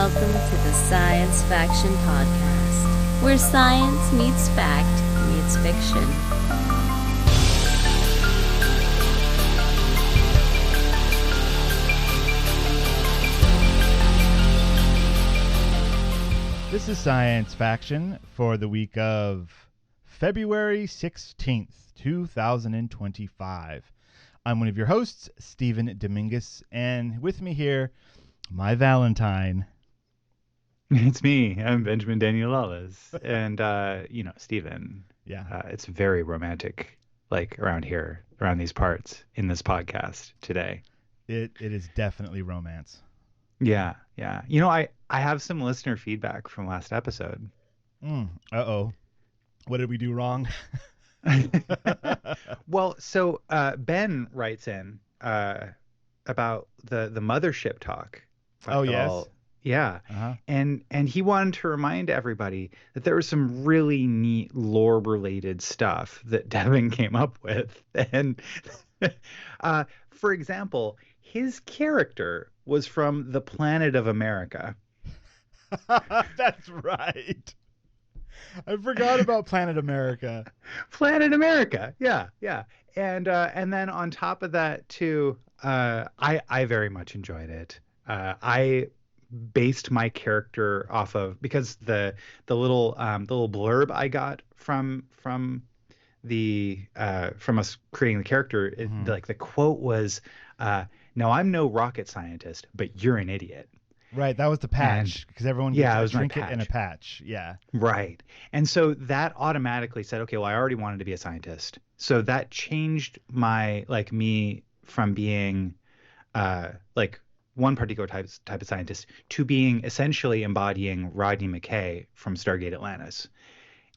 welcome to the Science Faction Podcast, where science meets fact meets fiction. This is Science Faction for the week of February 16th, 2025. I'm one of your hosts, Stephen Dominguez, and with me here, my Valentine. It's me. I'm Benjamin Daniel Lawless. And, Stephen. Yeah. It's very romantic, like around here, around these parts in this podcast today. It is definitely romance. Yeah. You know, I have some listener feedback from last episode. Uh-oh. What did we do wrong? Well, so Ben writes in about the Mothership talk. Oh, yes. Yeah. Uh-huh. And he wanted to remind everybody that there was some really neat lore-related stuff that Devon came up with. And for example, his character was from the planet of America. That's right. I forgot about Planet America. Planet America. Yeah. And then on top of that too, I very much enjoyed it. I based my character off of, because the little blurb I got from us creating the character, like the quote was, "No, I'm no rocket scientist, but you're an idiot." Right, that was the patch, because everyone gets a trinket and a patch. Yeah. Right. And so that automatically said, okay, well, I already wanted to be a scientist. So that changed me from being one particular type of scientist to being essentially embodying Rodney McKay from Stargate Atlantis,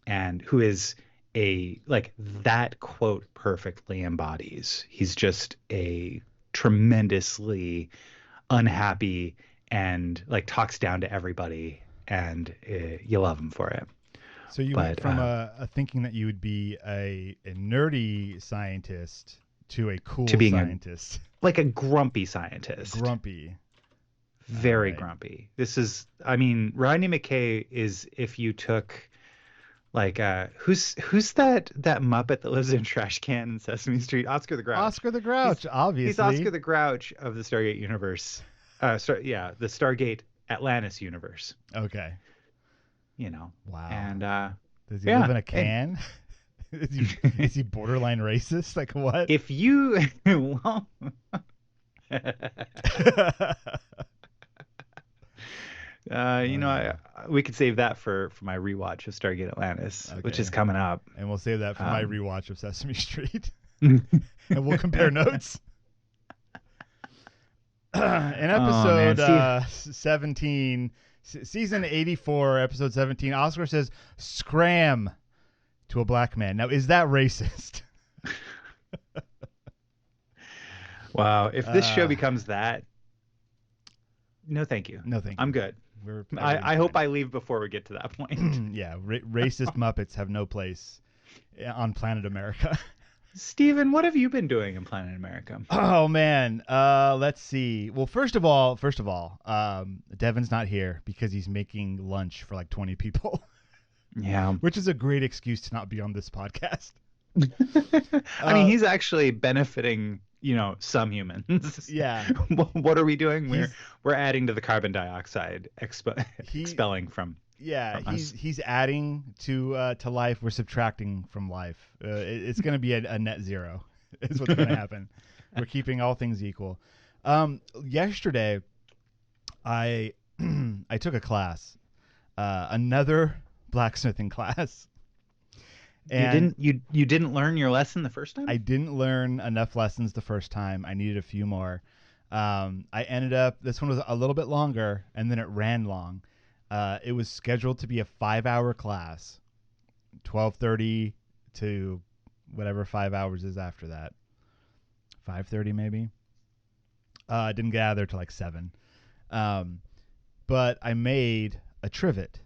and who is that quote perfectly embodies. He's just a tremendously unhappy and talks down to everybody, and you love him for it. So you went from a thinking that you would be a nerdy scientist to a cool to being scientist. Like a grumpy scientist. Grumpy. Very grumpy. Rodney McKay is, if you took who's that Muppet that lives in a trash can in Sesame Street? Oscar the Grouch. Oscar the Grouch, obviously. He's Oscar the Grouch of the Stargate universe. The Stargate Atlantis universe. Okay. Wow. And does he live in a can? Is he borderline racist? Like what? If you we could save that for my rewatch of Stargate Atlantis, which is coming up. And we'll save that for my rewatch of Sesame Street. And we'll compare notes. In episode 17, season 84, episode 17, Oscar says, "Scram" to a black man. Now, is that racist? Wow. If this show becomes that, no, thank you. No, thank you. I'm good. I hope I leave before we get to that point. Yeah, racist Muppets have no place on Planet America. Steven, what have you been doing in Planet America? Oh man, let's see. Well, first of all, Devon's not here because he's making lunch for 20 people. Yeah, which is a great excuse to not be on this podcast. He's actually benefiting, some humans. Yeah. What are we doing? We're adding to the carbon dioxide expelling from. Yeah, he's adding to life. We're subtracting from life. It's going to be a net zero. Is what's going to happen. We're keeping all things equal. Yesterday, I took a class, another blacksmithing class. And you didn't learn your lesson the first time? I didn't learn enough lessons the first time. I needed a few more. I ended up. This one was a little bit longer, and then it ran long. It was scheduled to be a 5-hour class, 12:30 to whatever 5 hours is after that. 5:30 maybe. I didn't get out of there till 7. But I made a trivet.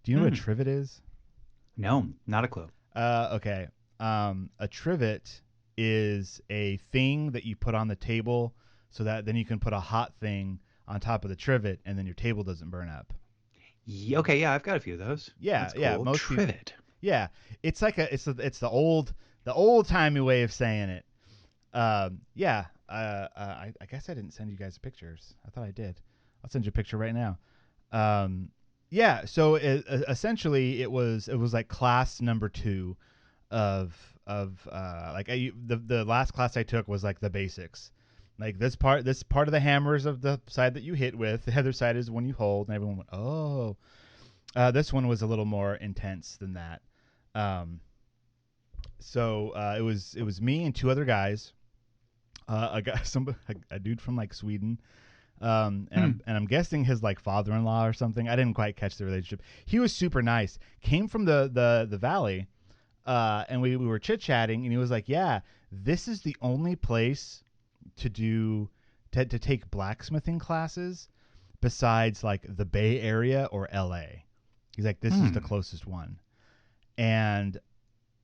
Do you know what a trivet is? No, not a clue. Okay. A trivet is a thing that you put on the table so that then you can put a hot thing on top of the trivet, and then your table doesn't burn up. Okay, yeah, I've got a few of those. Yeah, That's yeah. cool. Most people, trivet. yeah, it's like it's the old timey way of saying it. Yeah. I guess I didn't send you guys pictures. I thought I did. I'll send you a picture right now. Yeah. So essentially, it was like class number 2 of the last class I took was like the basics. Like this part of the hammer is of the side that you hit with. The other side is when you hold, and everyone went, oh. This one was a little more intense than that. So it was me and 2 other guys. A dude from like Sweden. And I'm guessing his like father-in-law or something. I didn't quite catch the relationship. He was super nice. Came from the valley. And we were chit-chatting, and he was like, yeah, this is the only place to take blacksmithing classes besides like the Bay Area or LA. He's like, this is the closest one. And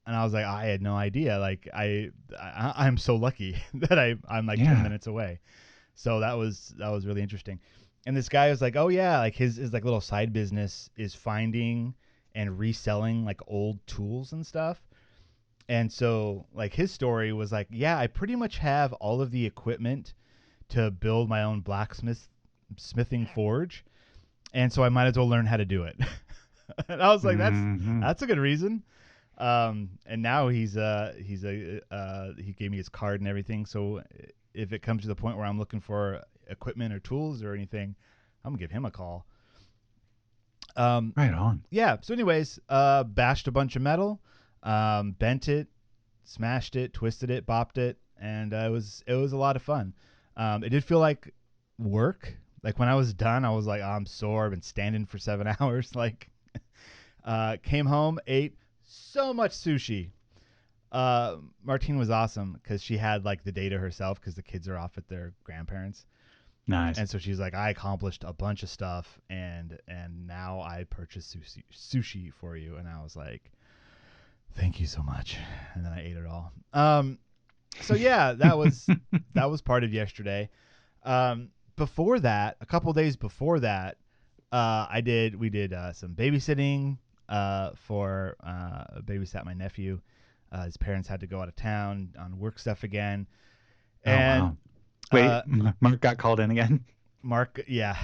I was like, I had no idea. Like I'm so lucky that I'm like 10 minutes away. So that was really interesting. And this guy was like, oh yeah, like his like little side business is finding and reselling like old tools and stuff. And so like his story was like, yeah, I pretty much have all of the equipment to build my own blacksmithing forge. And so I might as well learn how to do it. And I was like, that's a good reason. And now he gave me his card and everything. So if it comes to the point where I'm looking for equipment or tools or anything, I'm gonna give him a call. Right on. Yeah. So anyways, bashed a bunch of metal, bent it, smashed it, twisted it, bopped it. And it was a lot of fun. It did feel like work. Like when I was done, I was like, oh, I'm sore. I've been standing for 7 hours. Like, came home, ate so much sushi. Martine was awesome because she had like the day to herself because the kids are off at their grandparents. Nice. And so she's like, I accomplished a bunch of stuff, and now I purchased sushi for you. And I was like, thank you so much. And then I ate it all. So yeah, that was part of yesterday. Before that, a couple days before that, we did some babysitting for babysat my nephew. His parents had to go out of town on work stuff again. And wow. Wait, Mark got called in again? Mark, yeah.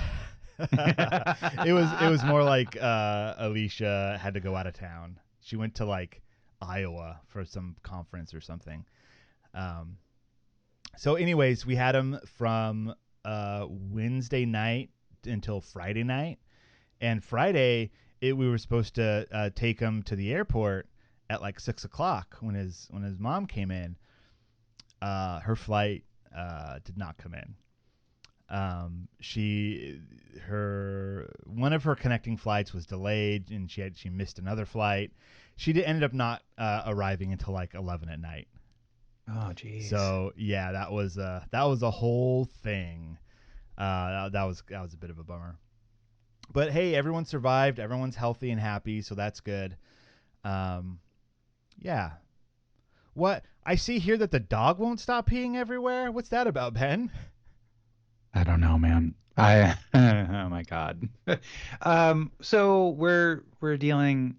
It was more like Alicia had to go out of town. She went to like Iowa for some conference or something. So anyways, we had him from Wednesday night until Friday night. And Friday, we were supposed to take him to the airport at like 6:00 when his mom came in. Her flight did not come in. One of her connecting flights was delayed, and she missed another flight. She ended up not arriving until like 11 at night. Oh, geez. So yeah, that was a whole thing. That was a bit of a bummer. But hey, everyone survived. Everyone's healthy and happy, so that's good. Yeah. What I see here that the dog won't stop peeing everywhere. What's that about, Ben? I don't know, man. Oh my God. So we're dealing.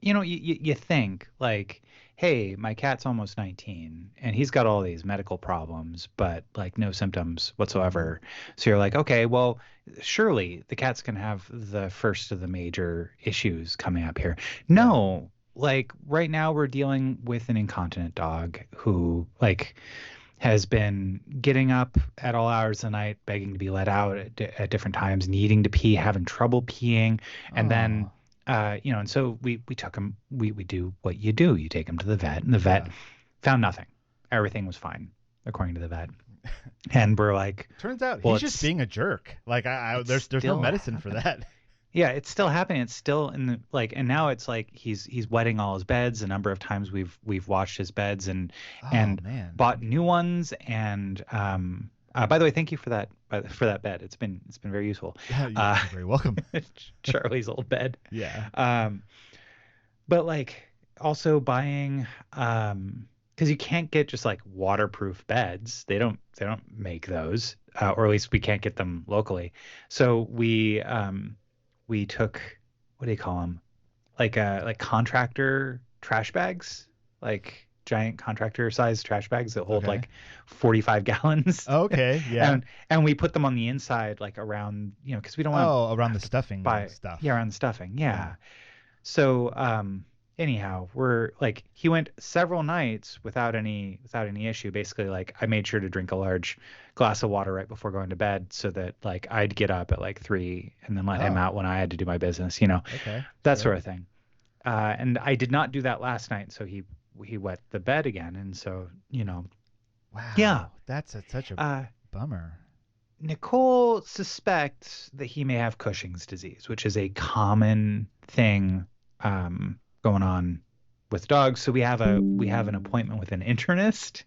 You think like, hey, my cat's almost 19 and he's got all these medical problems, but like no symptoms whatsoever. So you're like, okay, well, surely the cat's gonna have the first of the major issues coming up here. No, like right now we're dealing with an incontinent dog who like has been getting up at all hours of the night, begging to be let out at different times, needing to pee, having trouble peeing, and then. And so we took him. We do what you do. You take him to the vet, and the vet found nothing. Everything was fine, according to the vet. And we're like, turns out he's just being a jerk. Like there's no medicine for that. Yeah, it's still happening. It's still in the and now it's like he's wetting all his beds. A number of times we've washed his beds and bought new ones. And by the way, thank you for that bed. It's been very useful. Yeah, you're very welcome. Charlie's old bed. Yeah. But like also buying because you can't get just like waterproof beds. They don't make those, or at least we can't get them locally. So we took, what do you call them? Like contractor trash bags, like giant contractor sized trash bags that hold Okay. like 45 gallons. Okay. Yeah. And we put them on the inside, like around, because we don't want Oh, to around the have to stuffing buy, stuff. yeah, around the stuffing. Yeah. Yeah. So, anyhow, we're like, he went several nights without any issue. Basically, like I made sure to drink a large glass of water right before going to bed so that like I'd get up at like 3 and then let him Oh. out when I had to do my business, Okay. that Sure. sort of thing. And I did not do that last night, so he wet the bed again, and so Wow. yeah. That's such a Uh, bummer. Nicole suspects that he may have Cushing's disease, which is a common thing going on with dogs. So we have an appointment with an internist,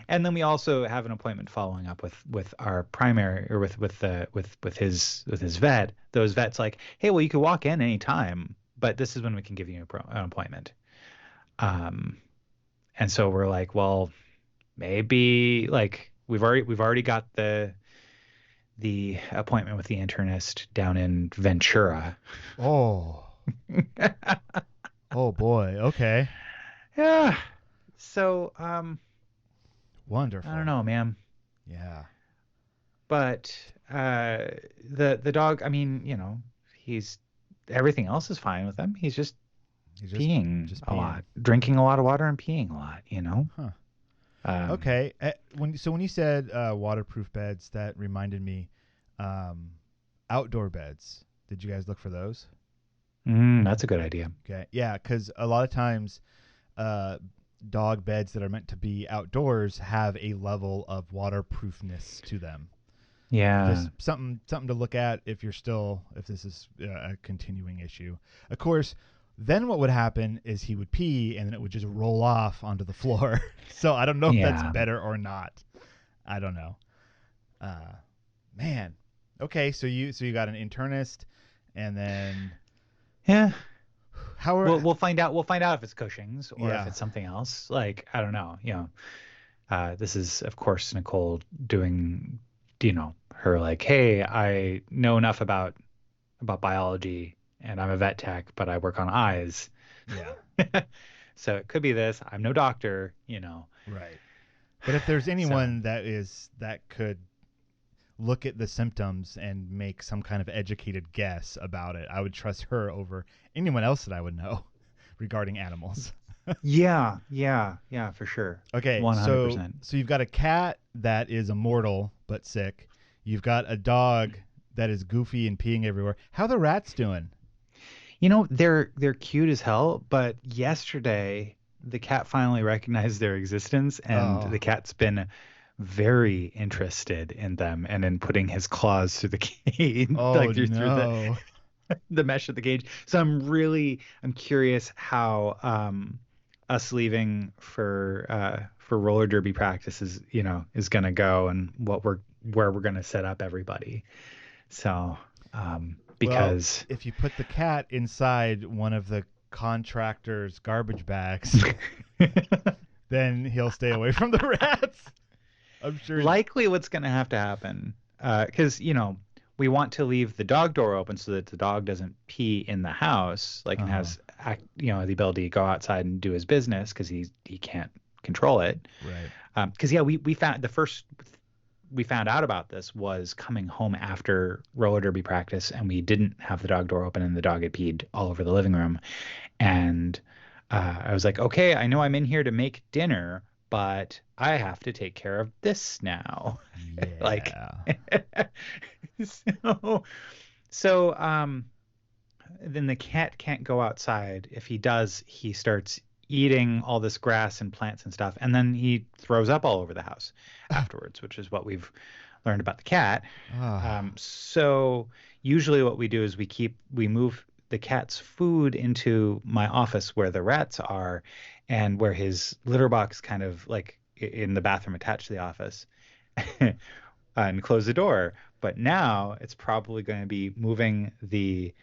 and then we also have an appointment following up with our primary, or with his vet. Those vets like, hey, well, you could walk in anytime, but this is when we can give you an appointment. Um, and so we're like, well, maybe like we've already got the appointment with the internist down in Ventura. Oh. Oh boy. Okay. Yeah. So, Wonderful. I don't know, man. Yeah. But the dog, I mean, he's everything else is fine with him. He's just He's peeing just a peeing. lot, drinking a lot of water and peeing a lot. Huh. Okay. Okay. When you said waterproof beds, that reminded me, outdoor beds. Did you guys look for those? That's a good idea. Okay. Yeah, because a lot of times, dog beds that are meant to be outdoors have a level of waterproofness to them. Yeah. Just something to look at if this is a continuing issue. Of course, then what would happen is he would pee and then it would just roll off onto the floor. So I don't know if that's Yeah. better or not. I don't know. Man. Okay, so you got an internist, and then Yeah. how are We'll find out. We'll find out if it's Cushing's or Yeah. if it's something else. Like, I don't know. This is, of course, Nicole doing, her like, hey, I know enough about biology and I'm a vet tech, but I work on eyes. yeah, So it could be this. I'm no doctor, right. But if there's anyone that could look at the symptoms and make some kind of educated guess about it, I would trust her over anyone else that I would know regarding animals. Yeah, for sure. Okay, 100%. so you've got a cat that is immortal but sick. You've got a dog that is goofy and peeing everywhere. How are the rats doing? They're cute as hell, but yesterday the cat finally recognized their existence, and Oh. the cat's been very interested in them and in putting his claws through the cage, Oh like through no. the mesh of the cage. So I'm curious how us leaving for roller derby practices, is gonna go, and where we're gonna set up everybody. So because Well, if you put the cat inside one of the contractor's garbage bags, then he'll stay away from the rats. I'm sure. likely what's going to have to happen, because we want to leave the dog door open so that the dog doesn't pee in the house, like, and has the ability to go outside and do his business because he can't control it. Right. Because we found we found out about this was coming home after roller derby practice, and we didn't have the dog door open, and the dog had peed all over the living room. And I was like, okay, I know I'm in here to make dinner, but I have to take care of this now. Yeah. Like, so then the cat can't go outside. If he does, he starts eating all this grass and plants and stuff, and then he throws up all over the house afterwards, which is what we've learned about the cat. So usually what we do is we move the cat's food into my office where the rats are, and where his litter box kind of like in the bathroom attached to the office, and close the door. But now it's probably going to be moving the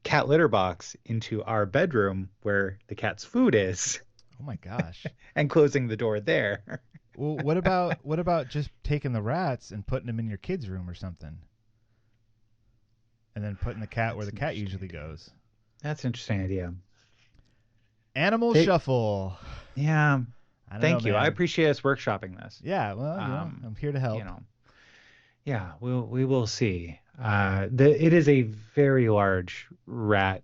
cat litter box into our bedroom where the cat's food is. Oh my gosh. and closing the door there. Well, what about just taking the rats and putting them in your kid's room or something, and then putting the cat where the cat usually goes? That's an interesting idea. Animal shuffle. Yeah. Thank you. Man. I appreciate us workshopping this. Yeah. Well, I'm here to help. Yeah, we will see. It is a very large rat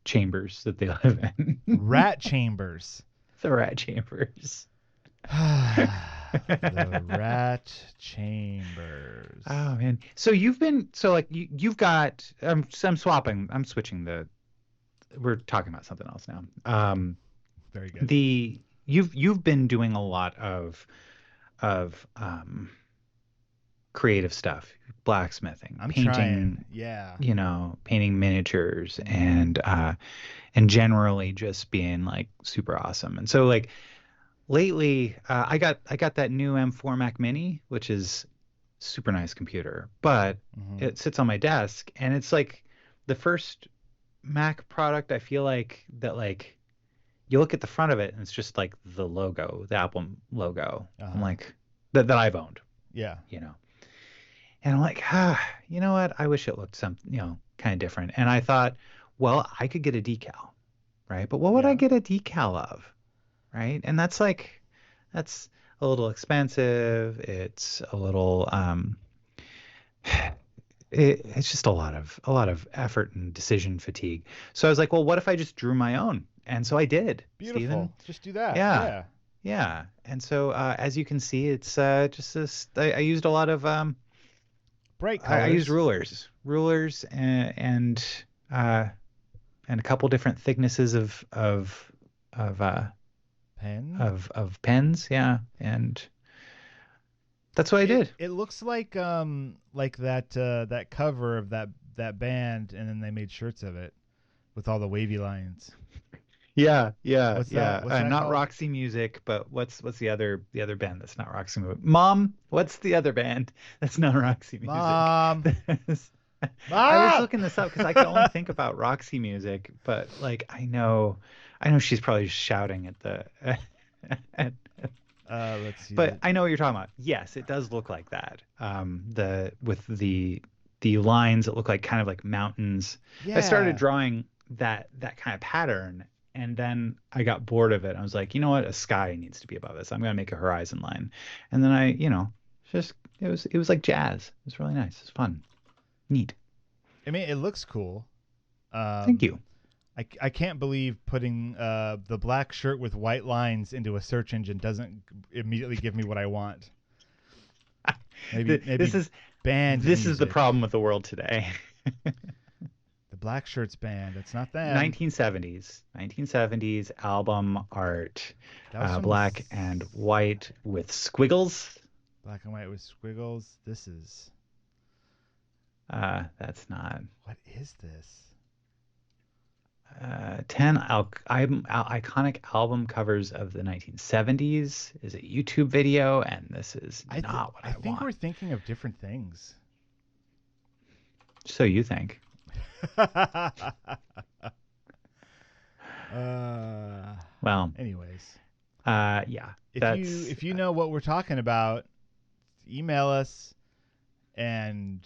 chambers that they live in. Rat chambers. The rat chambers. The rat chambers. Oh man. So you've got I'm switching we're talking about something else now. Very good. You've been doing a lot of creative stuff, blacksmithing, I'm painting, trying. Yeah. Painting miniatures and generally just being like super awesome. And so like lately, I got that new M4 Mac Mini, which is super nice computer, but it sits on my desk and it's like the first Mac product I feel like that like you look at the front of it and it's just like the logo, the Apple logo. I'm like that I've owned. Yeah. And I'm like, you know what? I wish it looked kind of different. And I thought, well, I could get a decal, right? But what would I get a decal of, right? And that's a little expensive. It's a little, it's just a lot of effort and decision fatigue. So I was like, well, what if I just drew my own? And so I did. Beautiful. Steven. Just do that. Yeah. Yeah. And so as you can see, it's just this. I used a lot of bright colors. I used rulers, and a couple different thicknesses of pens. Yeah, and that's what I did. It looks like that cover of that band, and then they made shirts of it with all the wavy lines. Yeah. What's that not called? Roxy Music, but what's the other band that's not Roxy Music? Mom, what's the other band that's not Roxy Music? Mom. I was looking this up because I can only think about Roxy Music, but like I know she's probably shouting at the. Let's see. But I know what you're talking about. Yes, it does look like that. With the lines that look like kind of like mountains. Yeah. I started drawing that kind of pattern. And then I got bored of it. I was like, you know what? A sky needs to be above this. I'm going to make a horizon line. And then it was like jazz. It was really nice. It was fun. Neat. I mean, it looks cool. Thank you. I can't believe putting the black shirt with white lines into a search engine doesn't immediately give me what I want. Maybe this is band. This music. is the problem with the world today. Black Shirts band. It's not them. 1970s album art. Black and white with squiggles. Black and white with squiggles. This is. That's not. What is this? 10 iconic album covers of the 1970s is a YouTube video, and this is not what I want. I think we're thinking of different things. So you think. Well, anyways, yeah. If you know what we're talking about, email us, and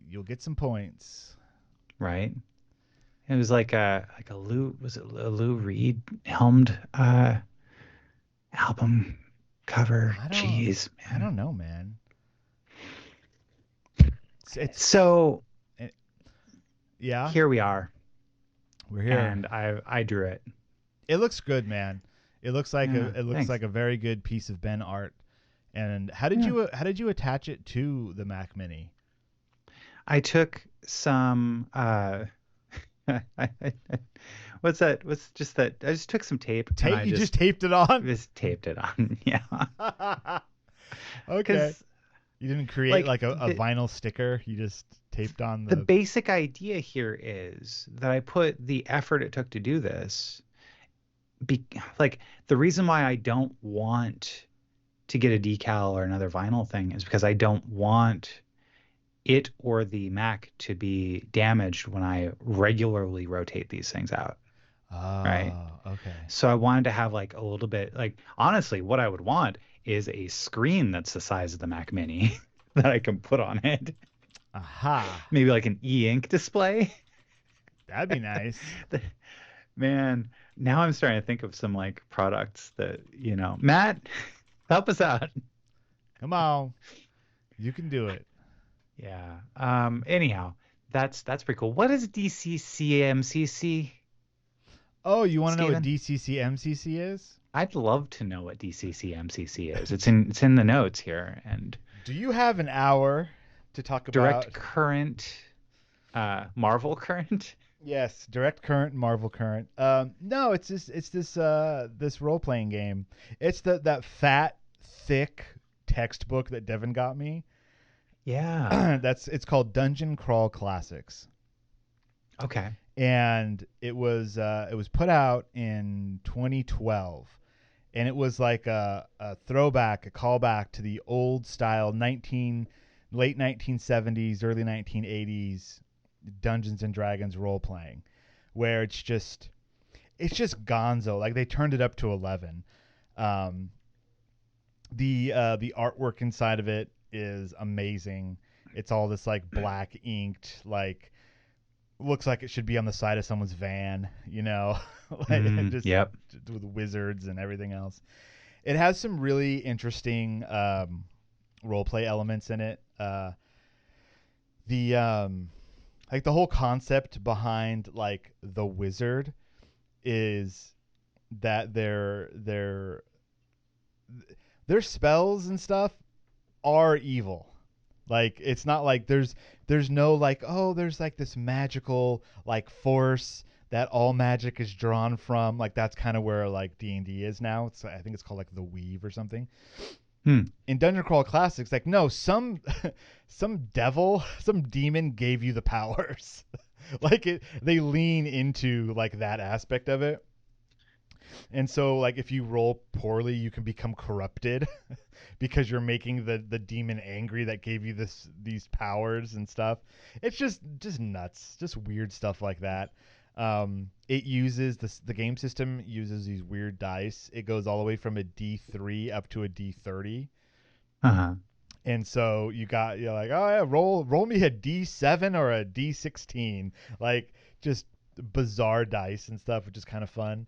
you'll get some points. Right. It was like a Lou Reed helmed album cover. Jeez, man. I don't know, man. Yeah. Here we are. We're here, and I drew it. It looks good, man. It looks like thanks. like a very good piece of Ben art. And how did you attach it to the Mac Mini? I took some what's that? What's just that? I just took some tape. Tape? You just taped it on? Just taped it on. Yeah. Okay. You didn't create like a vinyl sticker. You just taped on the basic idea here is that I put the effort it took to do this. Like the reason why I don't want to get a decal or another vinyl thing is because I don't want it or the Mac to be damaged when I regularly rotate these things out. right? Oh, okay. So I wanted to have like a little bit, like, honestly, what I would want is a screen that's the size of the Mac Mini that I can put on it. Aha. Maybe like an e-ink display. That'd be nice. Man, now I'm starting to think of some like products that, Matt, help us out. Come on. You can do it. Yeah. Anyhow, that's pretty cool. What is DCCMCC, Oh, you want to know what Steven? DCCMCC is? I'd love to know what DCCMCC is. It's in the notes here. And Do you have an hour to talk direct about? current, Marvel current. Yes, direct current, Marvel current. No, it's this role playing game. It's that fat, thick textbook that Devon got me. Yeah. It's called Dungeon Crawl Classics, Okay. and it was put out in 2012, and it was like a throwback, a callback to the old style late 1970s, early 1980s Dungeons and Dragons role playing, where it's just gonzo. Like they turned it up to 11. Um, the artwork inside of it is amazing. It's all this like black inked, like looks like it should be on the side of someone's van, like just Yep. with wizards and everything else. It has some really interesting role play elements in it. The like the whole concept behind like the wizard is that their spells and stuff are evil. Like it's not like there's no like, oh, there's like this magical like force that all magic is drawn from. Like that's kind of where like D&D is now. I think it's called like the Weave or something. Hmm. In Dungeon Crawl Classics, like no, some devil, some demon gave you the powers. They lean into like that aspect of it. And so like if you roll poorly, you can become corrupted because you're making the demon angry that gave you these powers and stuff. It's just nuts, just weird stuff like that. It uses the game system uses these weird dice. It goes all the way from a D3 up to a D30. Uh-huh. And so you're like, oh yeah, roll me a D7 or a D16, like just bizarre dice and stuff, which is kind of fun.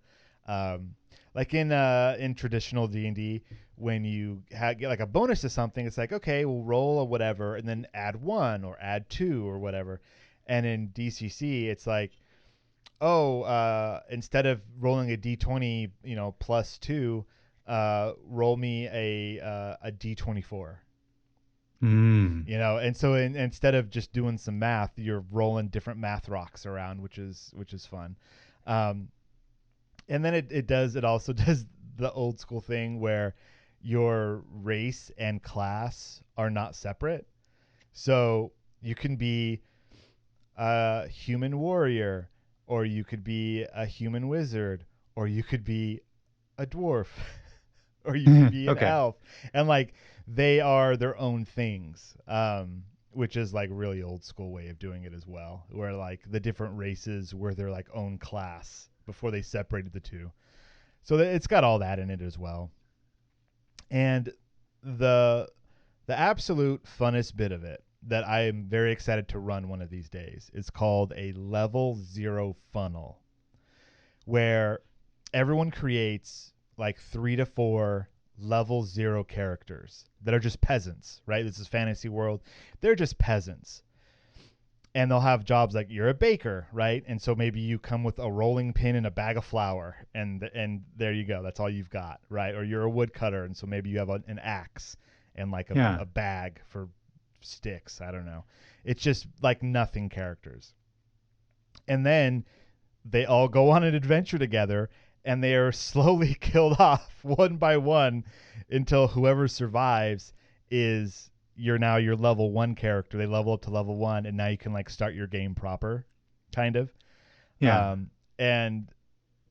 Like in traditional D&D, when you get like a bonus to something, it's like, okay, we'll roll or whatever, and then add 1 or add 2 or whatever. And in DCC, it's like, oh, instead of rolling a D20, plus 2, roll me a D24. Mm. And so instead of just doing some math, you're rolling different math rocks around, which is fun. And then it also does the old school thing where your race and class are not separate. So you can be a human warrior, or you could be a human wizard, or you could be a dwarf, or you could be an Okay. elf. And like they are their own things. Which is like really old school way of doing it as well, where like the different races were their like own class before they separated the two. So it's got all that in it as well. And the absolute funnest bit of it that I am very excited to run one of these days is called a level 0 funnel, where everyone creates like 3 to 4 level 0 characters that are just peasants, right? This is fantasy world. They're just peasants. And they'll have jobs like you're a baker, right? And so maybe you come with a rolling pin and a bag of flour, and there you go. That's all you've got, right? Or you're a woodcutter, and so maybe you have an axe and like Yeah. a bag for sticks. I don't know. It's just like nothing characters. And then they all go on an adventure together, and they are slowly killed off one by one until whoever survives is now your level 1 character. They level up to level 1, and now you can like start your game proper, kind of. Yeah. And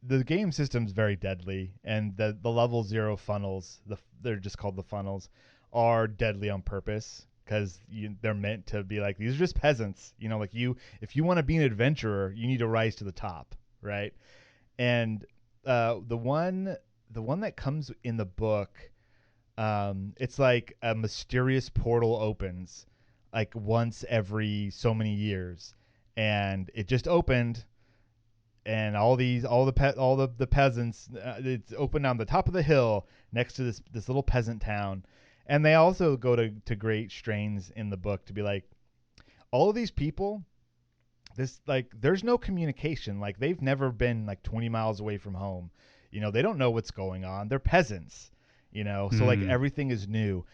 the game system's very deadly, and the level 0 funnels, they're just called the funnels, are deadly on purpose because they're meant to be like, these are just peasants. Like if you want to be an adventurer, you need to rise to the top, right? And the one that comes in the book, it's like a mysterious portal opens like once every so many years, and it just opened, and all the peasants, it's opened on the top of the hill next to this little peasant town. And they also go to great strains in the book to be like, all of these people, this, like, there's no communication. Like, they've never been like 20 miles away from home. They don't know what's going on. They're peasants, so like everything is new.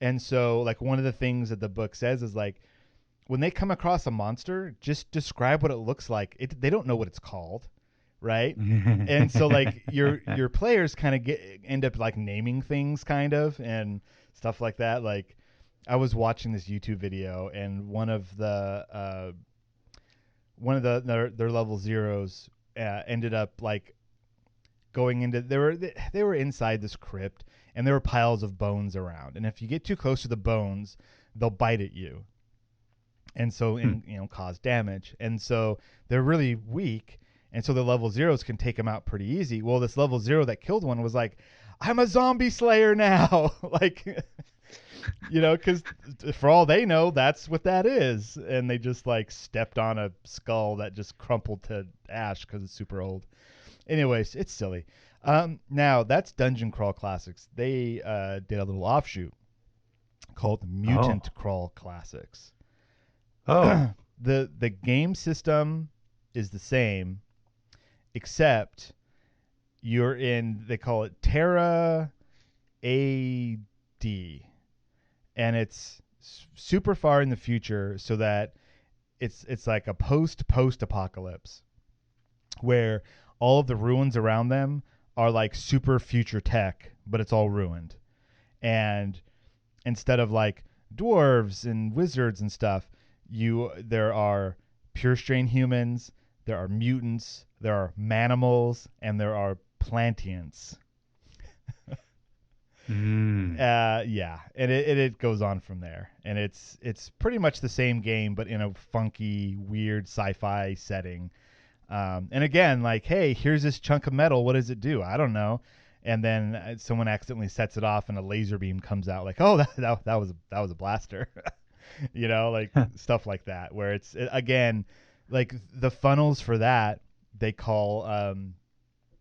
And so like one of the things that the book says is like, when they come across a monster, just describe what it looks like. They don't know what it's called, right? And so like your players kind of end up like naming things kind of and stuff like that. Like I was watching this YouTube video, and one of their level zeros ended up like going into, they were inside this crypt, and there were piles of bones around, and if you get too close to the bones, they'll bite at you, and so cause damage. And so they're really weak, and so the level zeros can take them out pretty easy. Well, this level zero that killed one was like, I'm a zombie slayer now. Like, because for all they know, that's what that is. And they just like stepped on a skull that just crumpled to ash because it's super old. Anyways, it's silly. Now that's Dungeon Crawl Classics. They did a little offshoot called Mutant Crawl Classics. Oh. The game system is the same, except you're in, they call it Terra AD, and it's super far in the future, so that it's like a post apocalypse where all of the ruins around them are like super future tech, but it's all ruined. And instead of like dwarves and wizards and stuff, there are pure strain humans, there are mutants, there are manimals, and there are plantians. Yeah, and it goes on from there, and it's pretty much the same game, but in a funky, weird sci-fi setting. And again, like, hey, here's this chunk of metal. What does it do? I don't know. And then someone accidentally sets it off, and a laser beam comes out. Like, oh, that was a blaster. Like stuff like that. Where again, like the funnels for that, they call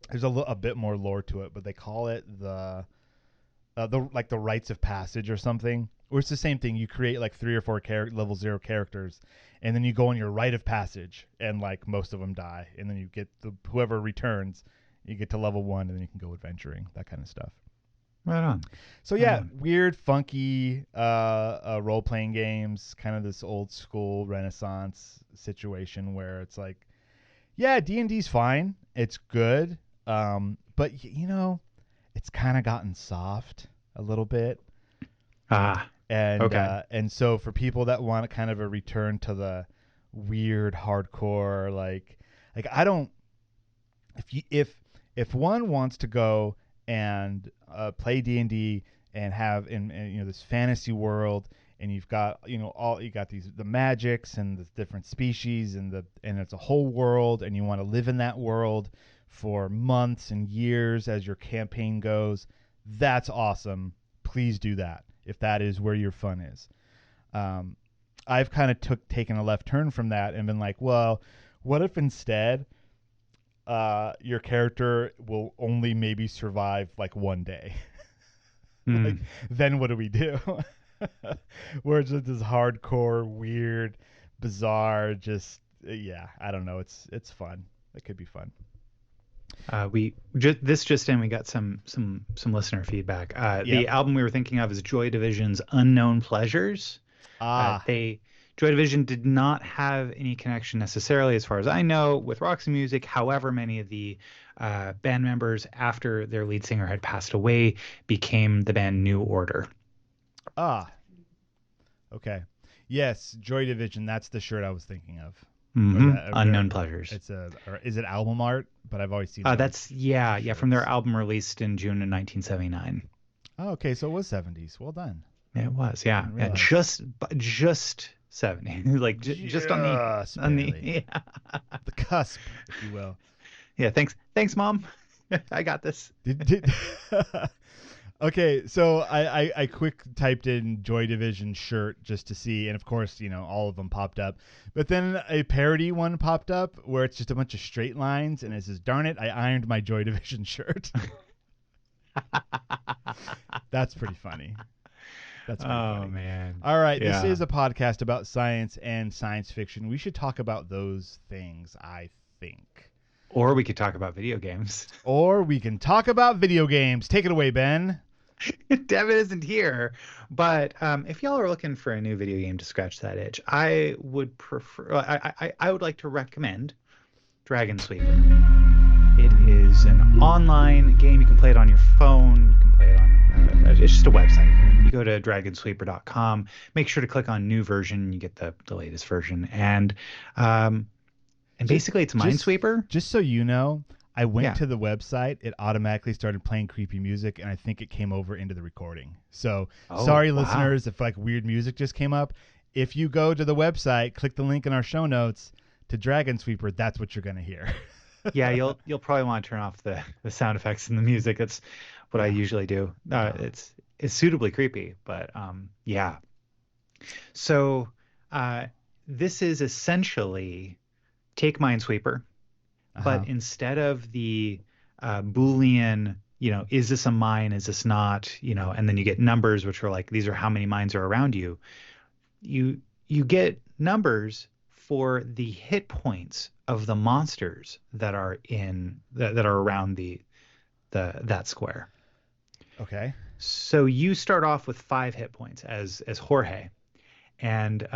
there's a bit more lore to it, but they call it the rites of passage or something. Or it's the same thing. You create like 3 or 4 level 0 characters, and then you go on your rite of passage, and like most of them die, and then you get whoever returns, you get to level 1, and then you can go adventuring, that kind of stuff. Right on. So yeah, weird, funky role playing games, kind of this old school Renaissance situation where it's like, yeah, D&D's fine, it's good, but it's kind of gotten soft a little bit. And okay. And so for people that want kind of a return to the weird hardcore, like I don't, if one wants to go and play D&D and have in this fantasy world, and you've got the magics and the different species and it's a whole world, and you want to live in that world for months and years as your campaign goes, that's awesome. Please do that if that is where your fun is. I've kind of taken a left turn from that and been like, well, what if instead your character will only maybe survive like one day? Like, then what do we do? Where it's just this hardcore, weird, bizarre, I don't know. It's fun. It could be fun. This just in, we got some listener feedback. The album we were thinking of is Joy Division's Unknown Pleasures. Joy Division did not have any connection necessarily, as far as I know, with Roxy Music. However, many of the band members, after their lead singer had passed away, became the band New Order. Okay. Yes, Joy Division. That's the shirt I was thinking of. Unknown Pleasures. Is it album art? But I've always seen that's from their album released in June of 1979. Oh, okay, so it was 70s. Well done. It was, yeah, just 70, like just on the the cusp, if you will. Yeah, thanks, Mom. I got this. Did Okay, so I quick typed in Joy Division shirt just to see, and of course, all of them popped up. But then a parody one popped up where it's just a bunch of straight lines, and it says, "Darn it, I ironed my Joy Division shirt." That's pretty funny. That's pretty Oh funny. man. All right, Yeah. this is a podcast about science and science fiction. We should talk about those things, I think. Or we could talk about video games. Or we can talk about video games. Take it away, Ben. Devon isn't here, but if y'all are looking for a new video game to scratch that itch, I would prefer. I would like to recommend Dragon Sweeper. It is an online game. You can play it on your phone. You can play it on. It's just a website. You go to dragonsweeper.com. Make sure to click on new version. You get the latest version, and basically it's Minesweeper. Just so you know, I went Yeah. to the website. It automatically started playing creepy music, and I think it came over into the recording. So sorry, wow. listeners, if like weird music just came up. If you go to the website, click the link in our show notes to Dragon Sweeper, that's what you're gonna hear. Yeah, you'll probably want to turn off the sound effects and the music. That's what I usually do. It's suitably creepy, but yeah. So this is essentially take Minesweeper, but instead of the Boolean, is this a mine? Is this not? And then you get numbers, which are like these are how many mines are around you. You get numbers for the hit points of the monsters that are that are around that square. Okay. So you start off with 5 hit points as Jorge, and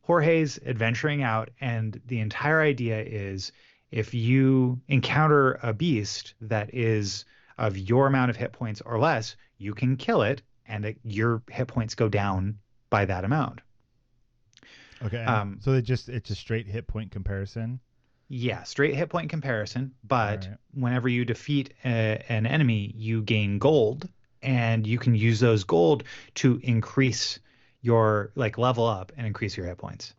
Jorge's adventuring out, and the entire idea is if you encounter a beast that is of your amount of hit points or less, you can kill it, and your hit points go down by that amount. Okay. So it's a straight hit point comparison. Yeah, straight hit point comparison. But Right. whenever you defeat an enemy, you gain gold, and you can use those gold to increase your level up and increase your hit points.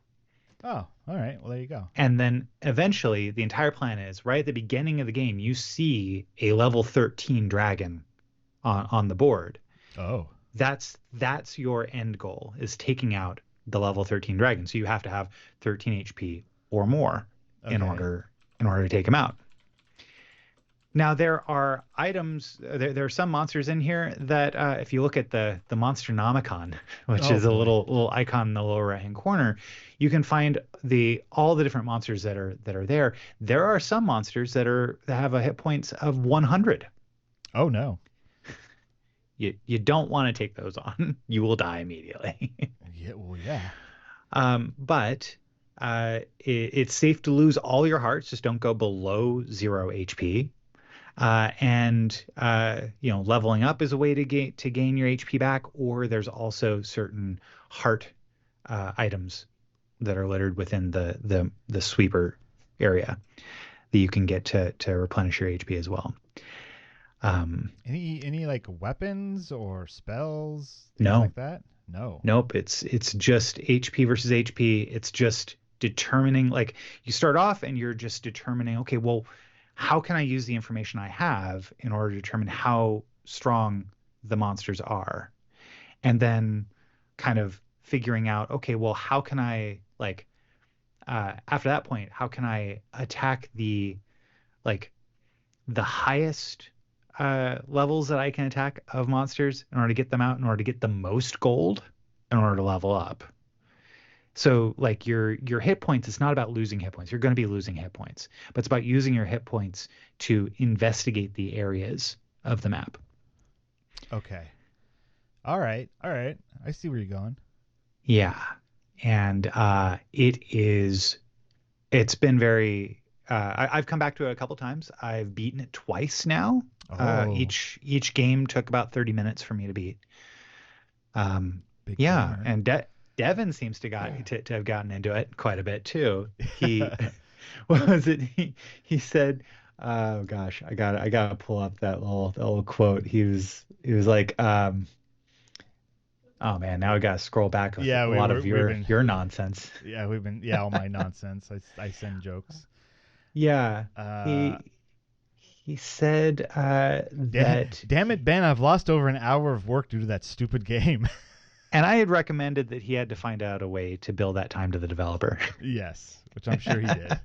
Oh, all right. Well, there you go. And then eventually, the entire plan is right at the beginning of the game, you see a level 13 dragon on the board. Oh. That's your end goal, is taking out the level 13 dragon. So you have to have 13 HP or more in order to take him out. Now there are items. There are some monsters in here that if you look at the Monsternomicon, which is a little icon in the lower right hand corner, you can find all the different monsters that are there. There are some monsters that have a hit points of 100. Oh no. You don't want to take those on. You will die immediately. Yeah. Well, yeah. But it's safe to lose all your hearts. Just don't go below 0 HP. Leveling up is a way to gain your HP back, or there's also certain heart items that are littered within the sweeper area that you can get to replenish your HP as well. Any like weapons or spells? No. Like that? No. Nope. It's just HP versus HP. It's just determining, you start off and you're just determining, okay, well, how can I use the information I have in order to determine how strong the monsters are? And then kind of figuring out, okay, well, how can I after that point, how can I attack the highest levels that I can attack of monsters in order to get them out, in order to get the most gold, in order to level up. So your hit points, it's not about losing hit points. You're going to be losing hit points, but it's about using your hit points to investigate the areas of the map. Okay. All right. I see where you're going. Yeah. And it's been very, I've come back to it a couple times. I've beaten it twice now. Each game took about 30 minutes for me to beat. Big Yeah. gamer. And Devon seems to have gotten into it quite a bit too. He what was it? He said, "Oh gosh, I gotta pull up that little quote." He was like, "Oh man, now I gotta scroll back with a lot of your nonsense." Yeah, all my nonsense. I send jokes. Yeah. Uh, He said that, damn it, Ben! I've lost over an hour of work due to that stupid game. and I had recommended that he had to find out a way to bill that time to the developer. Yes, which I'm sure he did.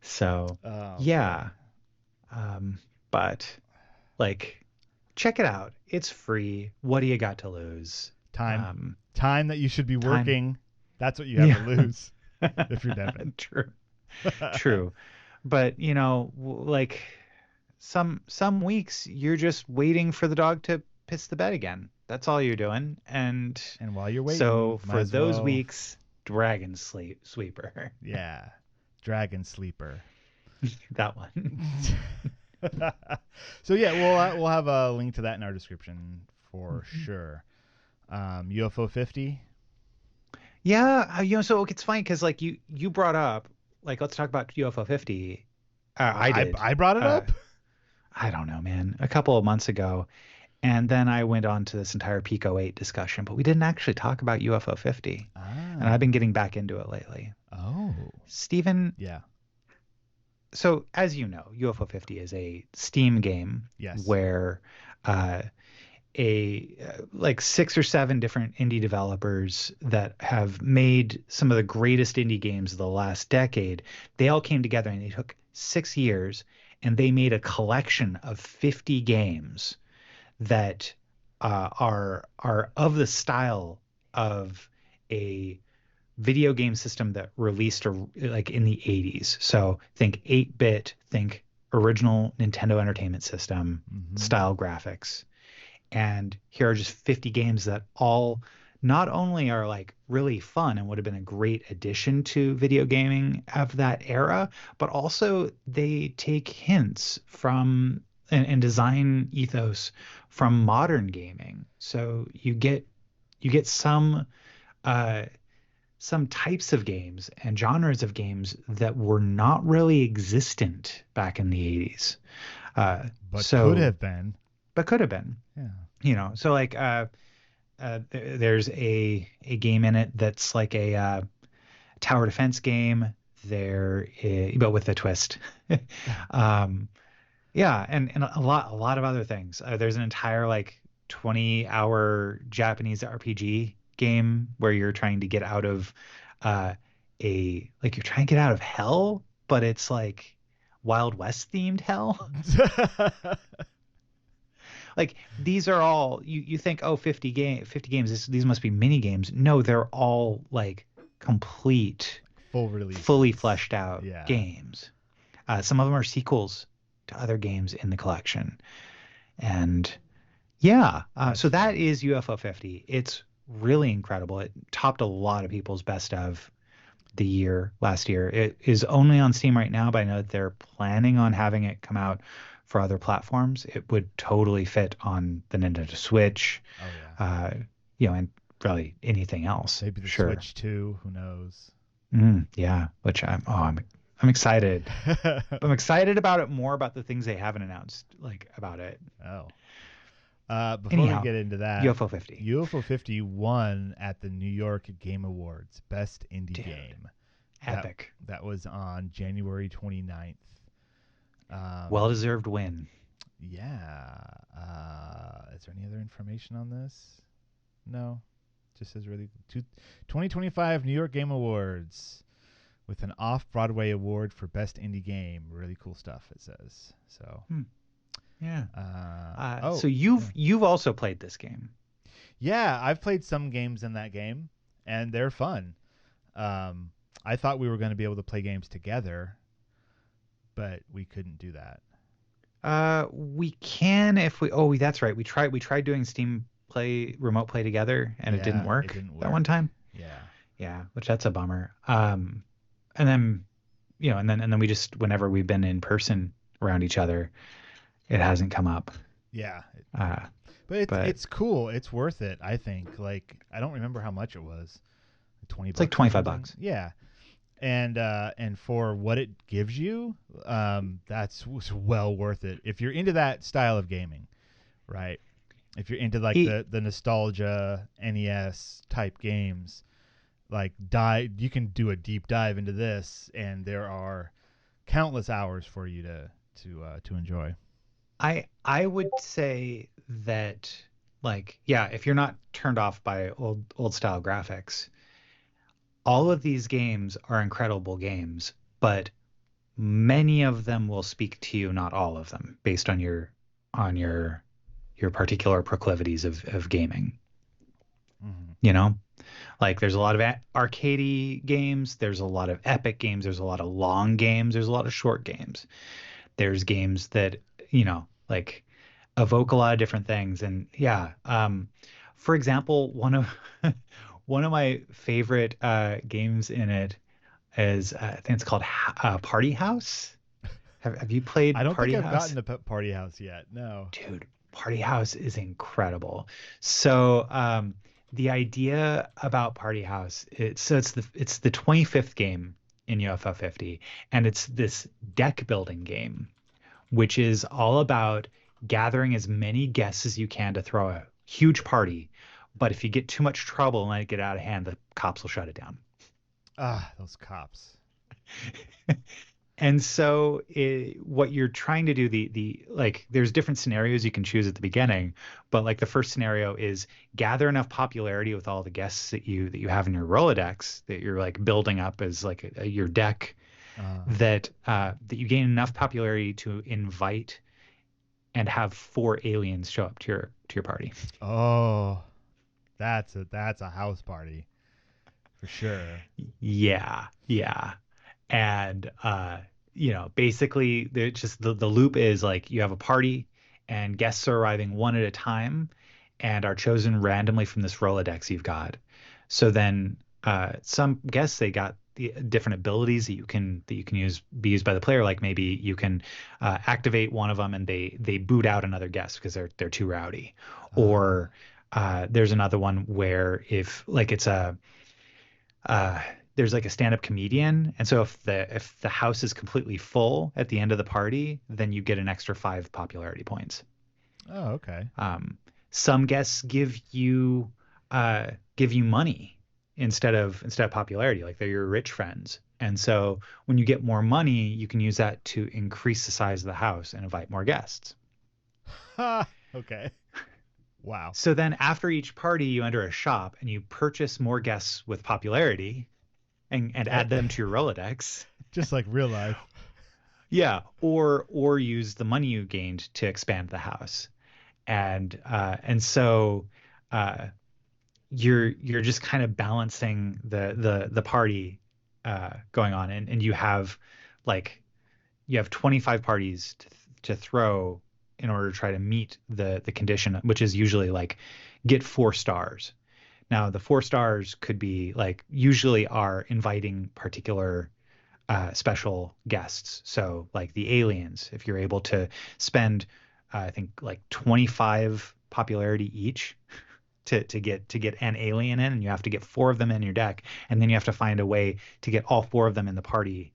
So, Oh, yeah. But like, check it out. It's free. What do you got to lose? Time that you should be time. working. That's what you have to lose if you're Devon. True. True. But, like some weeks you're just waiting for the dog to piss the bed again. That's all you're doing. And while you're waiting, so for those weeks, Dragon Sweeper. Yeah. Dragon Sleeper. That one. So yeah, we'll have a link to that in our description for sure. UFO 50. Yeah, so it's funny because like you brought up, like, let's talk about UFO 50. I did. I brought it up. I don't know, man. A couple of months ago, and then I went on to this entire Pico 8 discussion, but we didn't actually talk about UFO 50. And I've been getting back into it lately. Oh, Steven. Yeah. So as you know, UFO 50 is a Steam game. Yes. Where like 6 or 7 different indie developers that have made some of the greatest indie games of the last decade, they all came together and they took 6 years and they made a collection of 50 games that are of the style of a video game system that released like in the 80s. So think 8-bit, think original Nintendo Entertainment System style graphics. And here are just 50 games that all not only are like really fun and would have been a great addition to video gaming of that era, but also they take hints from and design ethos from modern gaming. So you get some types of games and genres of games that were not really existent back in the 80s. But could have been. Yeah. So like there's a game in it that's like a tower defense game but with a twist. Yeah, and a lot of other things. There's an entire like 20-hour Japanese RPG game where you're trying to get out of you're trying to get out of hell, but it's like Wild West themed hell. Like these are all you think, oh, 50 games, these must be mini games. No, they're all like complete full release, fully fleshed out games. Some of them are sequels to other games in the collection. And so that is UFO 50. It's really incredible. It topped a lot of people's best of the year last year. It is only on Steam right now, but I know that they're planning on having it come out for other platforms. It would totally fit on the Nintendo Switch, and really anything else. Maybe the Switch too. Who knows? Yeah, which I'm excited. I'm excited about it more about the things they haven't announced, like about it. Before we get into that, UFO 50. UFO 50 won at the New York Game Awards Best Indie Game. Epic. That was on January 29th. Well-deserved win. Yeah. Is there any other information on this? No. Just says really 2025 New York Game Awards with an off-Broadway award for Best Indie Game. Really cool stuff, it says. So. Yeah. So you've also played this game. Yeah, I've played some games in that game, and they're fun. I thought we were going to be able to play games together, but we couldn't do that. We can if we. Oh, that's right. We tried doing Steam remote play together, and it didn't work. That one time. Yeah. Which that's a bummer. And then and then we just, whenever we've been in person around each other, it hasn't come up. Yeah. But it's cool. It's worth it, I think. Like, I don't remember how much it was. $20. It's like $25. Yeah. And for what it gives you, that's well worth it. If you're into that style of gaming, right? If you're into like the nostalgia NES type games, like you can do a deep dive into this, and there are countless hours for you to enjoy. I would say that, like, yeah, if you're not turned off by old style graphics, all of these games are incredible games, but many of them will speak to you, not all of them, based on your particular proclivities of gaming. Mm-hmm. You know, like there's a lot of arcadey games, there's a lot of epic games, there's a lot of long games, there's a lot of short games. There's games that, like evoke a lot of different things. And yeah, for example, one of my favorite games in it is I think it's called Party House. Have you played I don't Party think I've House? gotten to Party House yet. No. Dude, Party House is incredible. So the idea about Party House, it's the 25th game in UFO 50, and it's this deck building game, which is all about gathering as many guests as you can to throw a huge party. But if you get too much trouble and let it get out of hand, the cops will shut it down. Ah, those cops. And so what you're trying to do, like, there's different scenarios you can choose at the beginning, but like the first scenario is gather enough popularity with all the guests that you have in your Rolodex that you're like building up as like your deck, that you gain enough popularity to invite and have 4 aliens show up to your party. Oh, that's a house party for sure. Yeah. And basically the loop is like you have a party and guests are arriving one at a time and are chosen randomly from this Rolodex you've got. So then some guests, they got the different abilities that you can be used by the player. Like maybe you can activate one of them and they boot out another guest because they're too rowdy. Or there's another one where if like it's there's like a stand-up comedian, and so if the house is completely full at the end of the party, then you get an extra 5 popularity points. Oh, okay. Some guests give you money instead of popularity, like they're your rich friends. And so when you get more money, you can use that to increase the size of the house and invite more guests. Okay. Wow. So then after each party, you enter a shop and you purchase more guests with popularity and add them to your Rolodex. Just like real life. Yeah, or use the money you gained to expand the house. And so you're just kind of balancing the party going on, and you have 25 parties to throw in order to try to meet the condition, which is usually like get 4 stars. Now the 4 stars could be like usually are inviting particular special guests. So like the aliens, if you're able to spend I think like 25 popularity each to get an alien in, and you have to get 4 of them in your deck, and then you have to find a way to get all 4 of them in the party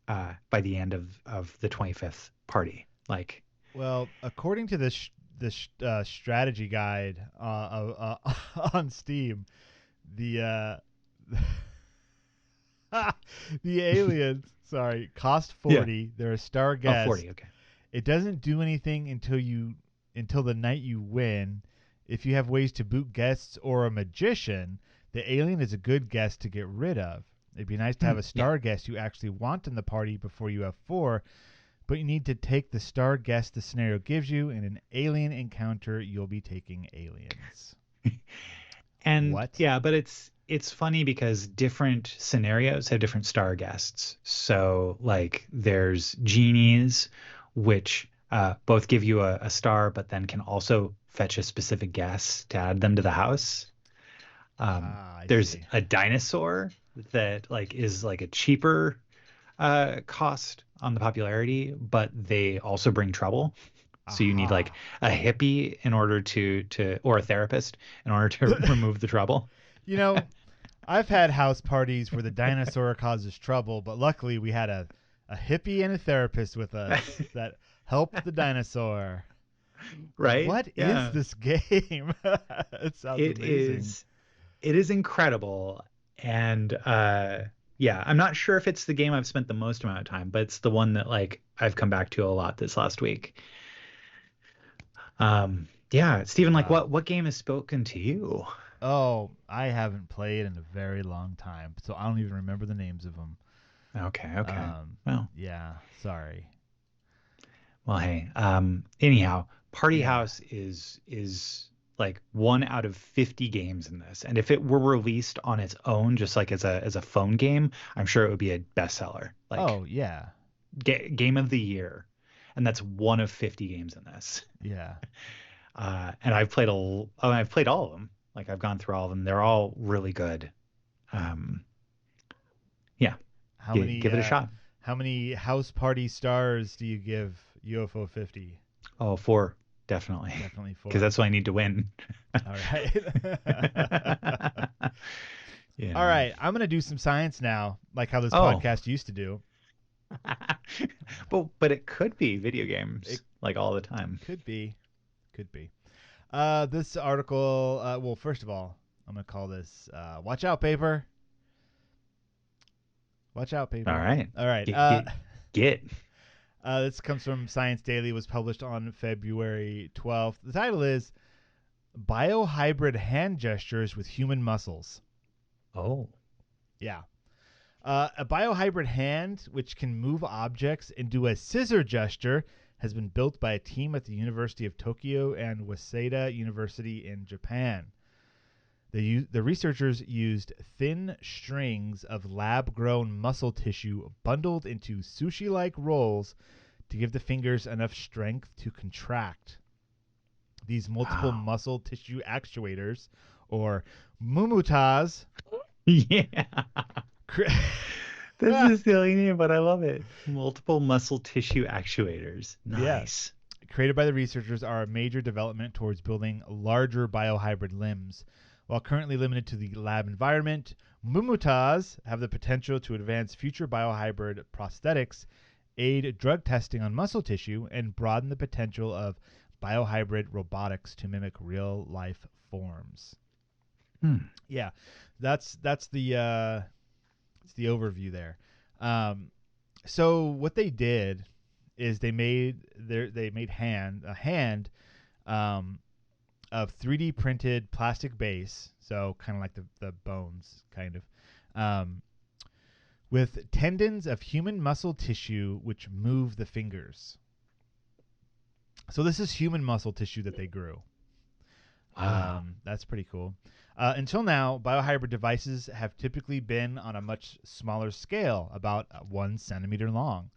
by the end of the 25th party. Like, well, according to this strategy guide on Steam, the the aliens, sorry, cost 40. Yeah. They're a star guest. 40, okay. It doesn't do anything until the night you win. If you have ways to boot guests or a magician, the alien is a good guest to get rid of. It'd be nice to have a star guest you actually want in the party before you have 4, but you need to take the star guest the scenario gives you. In an alien encounter, you'll be taking aliens. And what? Yeah, but it's funny because different scenarios have different star guests. So like there's genies, which both give you a star, but then can also fetch a specific guest to add them to the house. There's a dinosaur that like is like a cheaper cost on the popularity, but they also bring trouble. So you need like a hippie in order to or a therapist in order to remove the trouble. You know, I've had house parties where the dinosaur causes trouble, but luckily we had a hippie and a therapist with us that helped the dinosaur. Right? What is this game? It sounds amazing. It is incredible. And Yeah, I'm not sure if it's the game I've spent the most amount of time, but it's the one that like I've come back to a lot this last week. Yeah, Stephen, like Wow. what game has spoken to you? Oh, I haven't played in a very long time, so I don't even remember the names of them. Okay. Um, Well, yeah, sorry. hey, anyhow, Party Yeah. House is like 1 out of 50 games in this. And if it were released on its own, just like as a phone game, I'm sure it would be a bestseller. Like Oh, yeah. game of the year. And that's 1 of 50 games in this. Yeah. And I've played all of them. Like I've gone through all of them. They're all really good. Um, yeah, How many give it a shot. how many house party stars do you give UFO 50? Oh, 4, definitely. Definitely 4. Because that's what I need to win. All right. All Yeah. right, I'm going to do some science now, like how this Oh, podcast used to do. but it could be video games It like all the time. could be. Could be. This article, well, first of all, I'm going to call this Watch Out Paper. Watch out, paper. All right. All right. Get. This comes from Science Daily, was published on February 12th. The title is Biohybrid Hand Gestures with Human Muscles. Oh. Yeah. A biohybrid hand, which can move objects into a scissor gesture, has been built by a team at the University of Tokyo and Waseda University in Japan. The researchers used thin strings of lab-grown muscle tissue bundled into sushi-like rolls to give the fingers enough strength to contract. These multiple muscle tissue actuators, or mumutas, Yeah. This is a silly name, but I love it. Multiple muscle tissue actuators. Nice. created by the researchers, are a major development towards building larger biohybrid limbs. While currently limited to the lab environment, mumutas have the potential to advance future biohybrid prosthetics, aid drug testing on muscle tissue, and broaden the potential of biohybrid robotics to mimic real-life forms. Yeah, that's the overview there. So what they did is they made a hand of 3D printed plastic base, so kind of like the bones, kind of, with tendons of human muscle tissue which move the fingers. So this is human muscle tissue that they grew. Wow. That's pretty cool. Until now, biohybrid devices have typically been on a much smaller scale, about 1 centimeter long.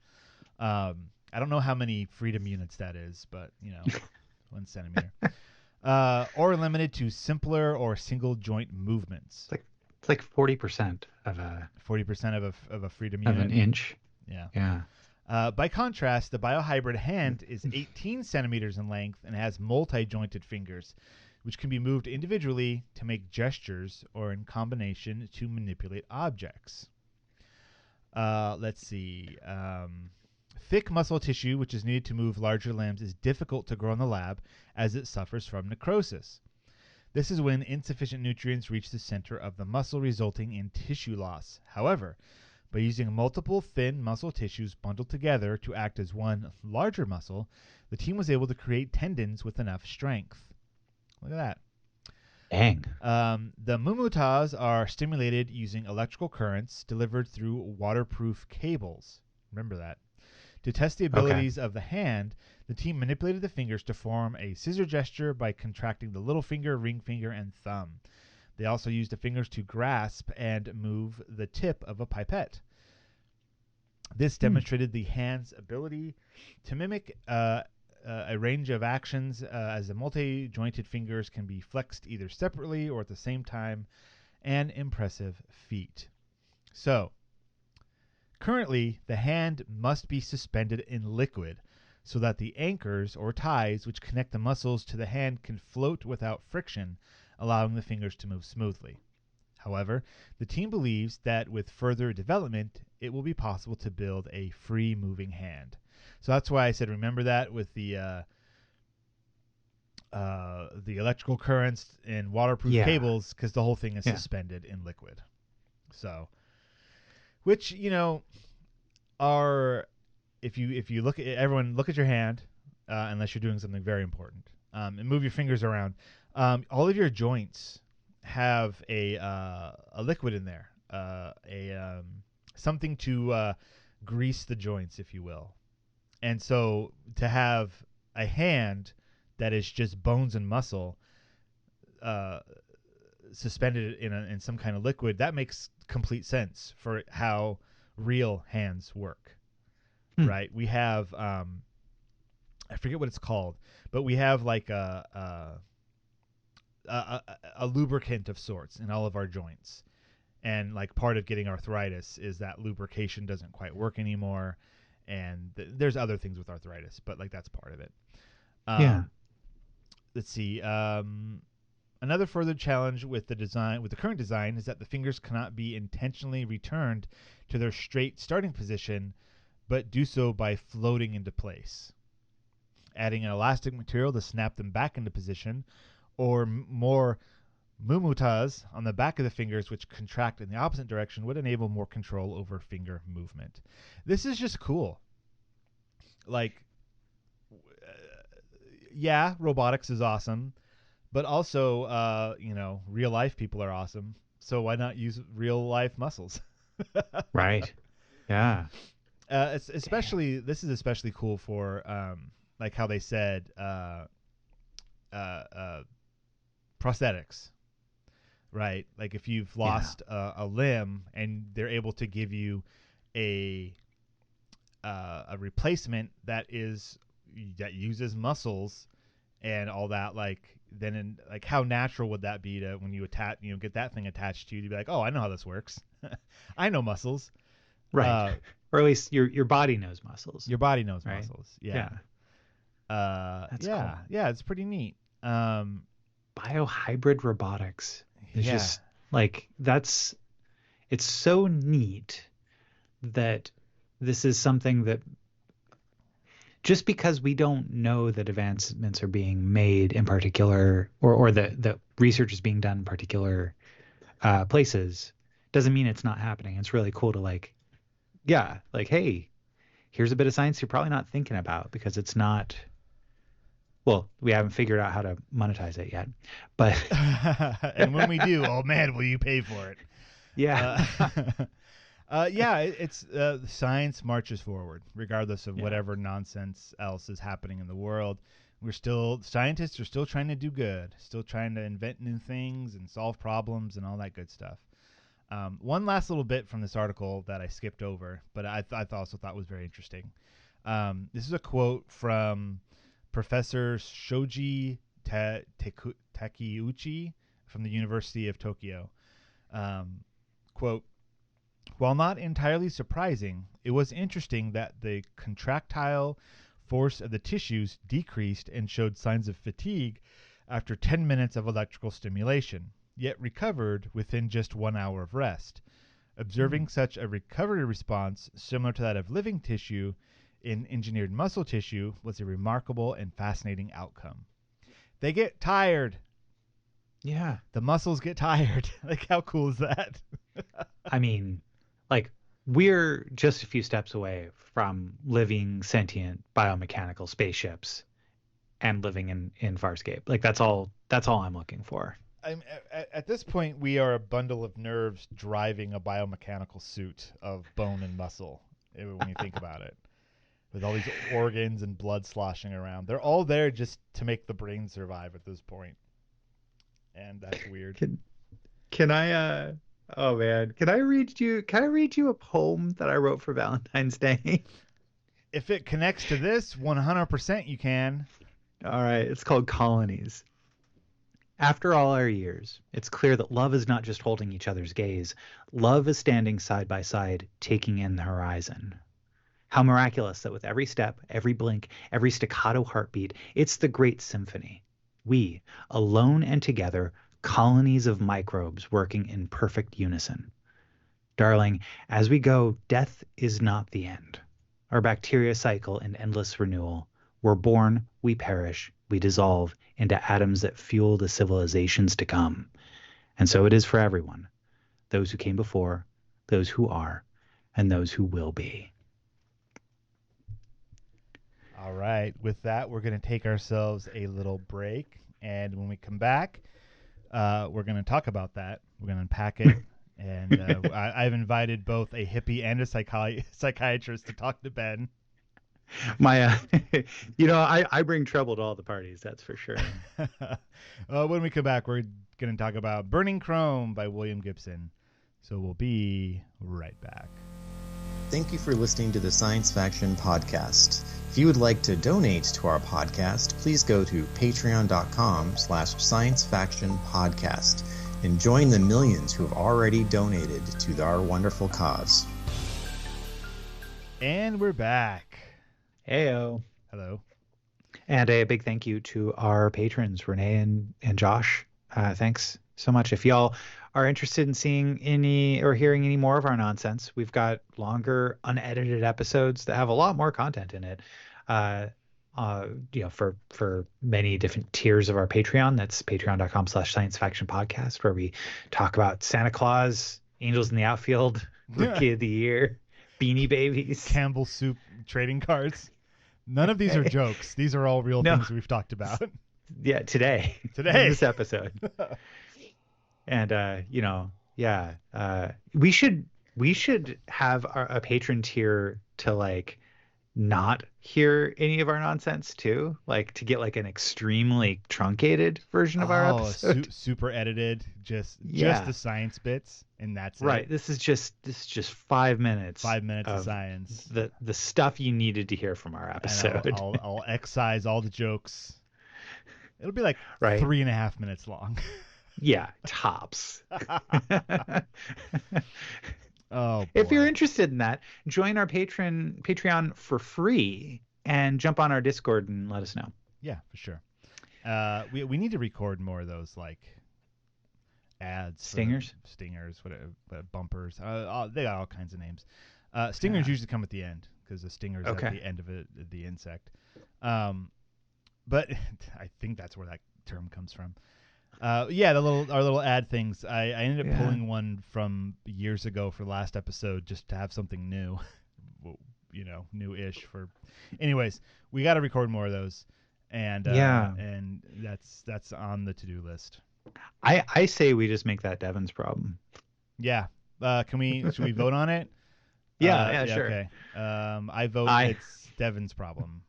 I don't know how many freedom units that is, but 1 centimeter. Or limited to simpler or single joint movements. It's like 40% of 40% of a freedom unit. an inch. Yeah. Yeah. By contrast, the biohybrid hand is 18 centimeters in length and has multi-jointed fingers, which can be moved individually to make gestures or in combination to manipulate objects. Let's see. Thick muscle tissue, which is needed to move larger limbs, is difficult to grow in the lab as it suffers from necrosis. This is when insufficient nutrients reach the center of the muscle, resulting in tissue loss. However, by using multiple thin muscle tissues bundled together to act as one larger muscle, the team was able to create tendons with enough strength. Look at that. Dang. The mumutas are stimulated using electrical currents delivered through waterproof cables. Remember that. To test the abilities of the hand, the team manipulated the fingers to form a scissor gesture by contracting the little finger, ring finger, and thumb. They also used the fingers to grasp and move the tip of a pipette. This demonstrated the hand's ability to mimic a range of actions, as the multi-jointed fingers can be flexed either separately or at the same time, an impressive feat. So, currently, the hand must be suspended in liquid so that the anchors or ties which connect the muscles to the hand can float without friction, allowing the fingers to move smoothly. However, the team believes that with further development, it will be possible to build a free-moving hand. So that's why I said remember that with the electrical currents and waterproof cables, because the whole thing is suspended in liquid. So which, you know, are, if you look at everyone, look at your hand, unless you're doing something very important, and move your fingers around. All of your joints have a liquid in there, something to grease the joints, if you will. And so to have a hand that is just bones and muscle suspended in some kind of liquid, that makes complete sense for how real hands work. Right? We have I forget what it's called, but we have like a lubricant of sorts in all of our joints. And like part of getting arthritis is that lubrication doesn't quite work anymore. And there's other things with arthritis, but like that's part of it. Let's see. Another further challenge with the current design is that the fingers cannot be intentionally returned to their straight starting position, but do so by floating into place. Adding an elastic material to snap them back into position, or more mumutas on the back of the fingers, which contract in the opposite direction, would enable more control over finger movement. This is just cool. Like, yeah, robotics is awesome, but also, real life people are awesome. So why not use real life muscles? Right. Yeah. This is especially cool for like how they said prosthetics, right? Like if you've lost a limb and they're able to give you a replacement that uses muscles and all that, like then like how natural would that be to when you get that thing attached to you to be like, oh, I know how this works. I know muscles. Right. Or at least your body knows muscles. Your body knows right? muscles. Yeah. That's cool. Yeah, it's pretty neat. Biohybrid robotics is just like it's so neat that this is something that just because we don't know that advancements are being made in particular or that research is being done in particular places doesn't mean it's not happening. It's really cool to hey, here's a bit of science you're probably not thinking about because it's not, well, we haven't figured out how to monetize it yet. But and when we do, oh man, will you pay for it? Yeah. It's science marches forward regardless of whatever nonsense else is happening in the world. Scientists are still trying to do good, still trying to invent new things and solve problems and all that good stuff. One last little bit from this article that I skipped over, but I also thought was very interesting. This is a quote from Professor Shoji Takeuchi from the University of Tokyo. Quote, while not entirely surprising, it was interesting that the contractile force of the tissues decreased and showed signs of fatigue after 10 minutes of electrical stimulation, yet recovered within just 1 hour of rest. Observing such a recovery response similar to that of living tissue in engineered muscle tissue was a remarkable and fascinating outcome. They get tired. Yeah. The muscles get tired. Like, how cool is that? I mean, like, we're just a few steps away from living sentient biomechanical spaceships and living in Farscape. Like, that's all I'm looking for. At this point, we are a bundle of nerves driving a biomechanical suit of bone and muscle, when you think about it. With all these organs and blood sloshing around. They're all there just to make the brain survive at this point. And that's weird. Can I oh man, can I read you a poem that I wrote for Valentine's Day? If it connects to this, 100% you can. All right, it's called Colonies. After all our years, it's clear that love is not just holding each other's gaze. Love is standing side by side, taking in the horizon. How miraculous that with every step, every blink, every staccato heartbeat, it's the great symphony. We, alone and together, colonies of microbes working in perfect unison. Darling, as we go, death is not the end. Our bacteria cycle in endless renewal. We're born, we perish, we dissolve into atoms that fuel the civilizations to come. And so it is for everyone. Those who came before, those who are, and those who will be. All right. With that, we're going to take ourselves a little break. And when we come back, we're going to talk about that. We're going to unpack it. And I've invited both a hippie and a psychiatrist to talk to Ben. My, I bring trouble to all the parties, that's for sure. When we come back, we're going to talk about Burning Chrome by William Gibson. So we'll be right back. Thank you for listening to the Science Faction Podcast. If you would like to donate to our podcast, please go to patreon.com/sciencefactionpodcast and join the millions who have already donated to our wonderful cause. And we're back. Heyo. Hello. And a big thank you to our patrons, Renee and Josh. Thanks so much. If y'all are interested in seeing any or hearing any more of our nonsense, we've got longer, unedited episodes that have a lot more content in it. For many different tiers of our Patreon. That's patreon.com/sciencefactionpodcast, where we talk about Santa Claus, Angels in the Outfield, Rookie of the Year, Beanie Babies, Campbell Soup trading cards. None of these are jokes. These are all real things we've talked about. Yeah, today. In this episode. And we should have a patron tier to like not hear any of our nonsense too, like to get like an extremely truncated version of our episode. Super edited, just the science bits, and that's right. it. This is just 5 minutes. 5 minutes of science. The stuff you needed to hear from our episode. I'll excise all the jokes. It'll be like right. 3.5 minutes long. Yeah, tops. Oh, boy. If you're interested in that, join our Patreon for free and jump on our Discord and let us know. Yeah, for sure. We need to record more of those like ads, stingers, whatever, bumpers. They got all kinds of names. Stingers usually come at the end because the stinger's at the end of the insect. But I think that's where that term comes from. Our little ad things. I ended up pulling one from years ago for last episode just to have something new, new-ish for. Anyways, we got to record more of those, and that's on the to-do list. I say we just make that Devon's problem. Yeah. Should we vote on it? Yeah, sure. Okay. I vote it's Devon's problem.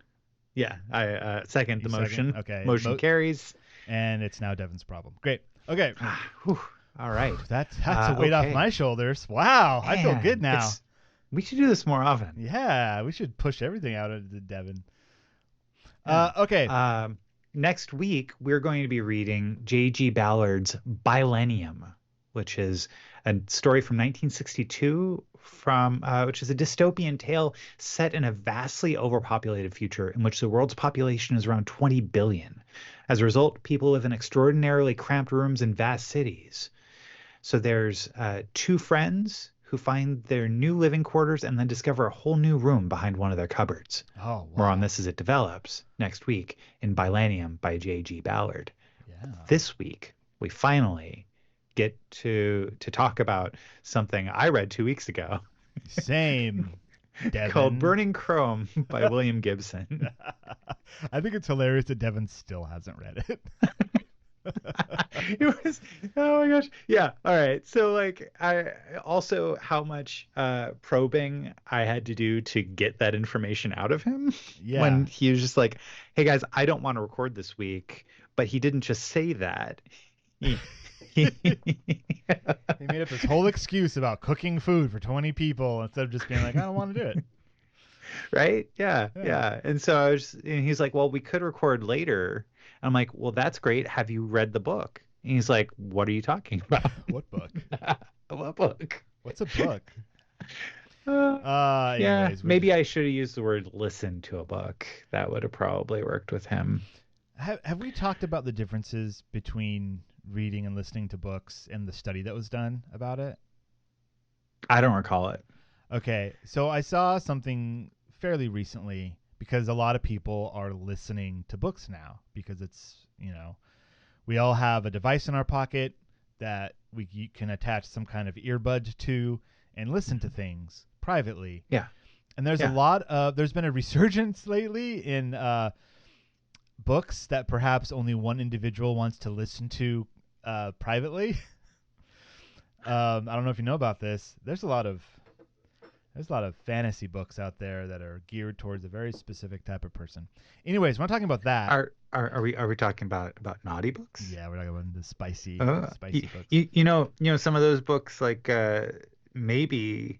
Yeah, I second the motion. Second? Okay. Motion carries. And it's now Devon's problem. Great. Okay. All right. That's a weight off my shoulders. Wow. Man, I feel good now. We should do this more often. Yeah, we should push everything out into Devon. Okay. Next week, we're going to be reading J.G. Ballard's Billennium, which is a story from 1962 which is a dystopian tale set in a vastly overpopulated future in which the world's population is around 20 billion. As a result, people live in extraordinarily cramped rooms in vast cities. So there's two friends who find their new living quarters and then discover a whole new room behind one of their cupboards. Oh, wow. More on this as it develops next week in Billennium by J.G. Ballard. Yeah. This week, we finally get to talk about something I read 2 weeks ago. Same. Devon. Called Burning Chrome by William Gibson. I think it's hilarious that Devon still hasn't read it. It was, oh my gosh. Yeah. All right. So like how much probing I had to do to get that information out of him. Yeah. When he was just like, hey guys, I don't want to record this week. But he didn't just say that. He made up this whole excuse about cooking food for 20 people instead of just being like, I don't want to do it. Right? Yeah. And so and he's like, well, we could record later. I'm like, well, that's great. Have you read the book? And he's like, what are you talking about? What book? What book? What's a book? Anyways, maybe I should have used the word listen to a book. That would have probably worked with him. Have we talked about the differences between reading and listening to books and the study that was done about it? I don't recall it. Okay, so I saw something fairly recently because a lot of people are listening to books now because it's, we all have a device in our pocket that we can attach some kind of earbud to, and listen to things privately. Yeah. And there's there's been a resurgence lately in books that perhaps only one individual wants to listen to privately. I don't know if you know about this. There's a lot of fantasy books out there that are geared towards a very specific type of person. Anyways, we're not talking about that. Are we talking about naughty books? Yeah, we're talking about the spicy books. You know some of those books, like maybe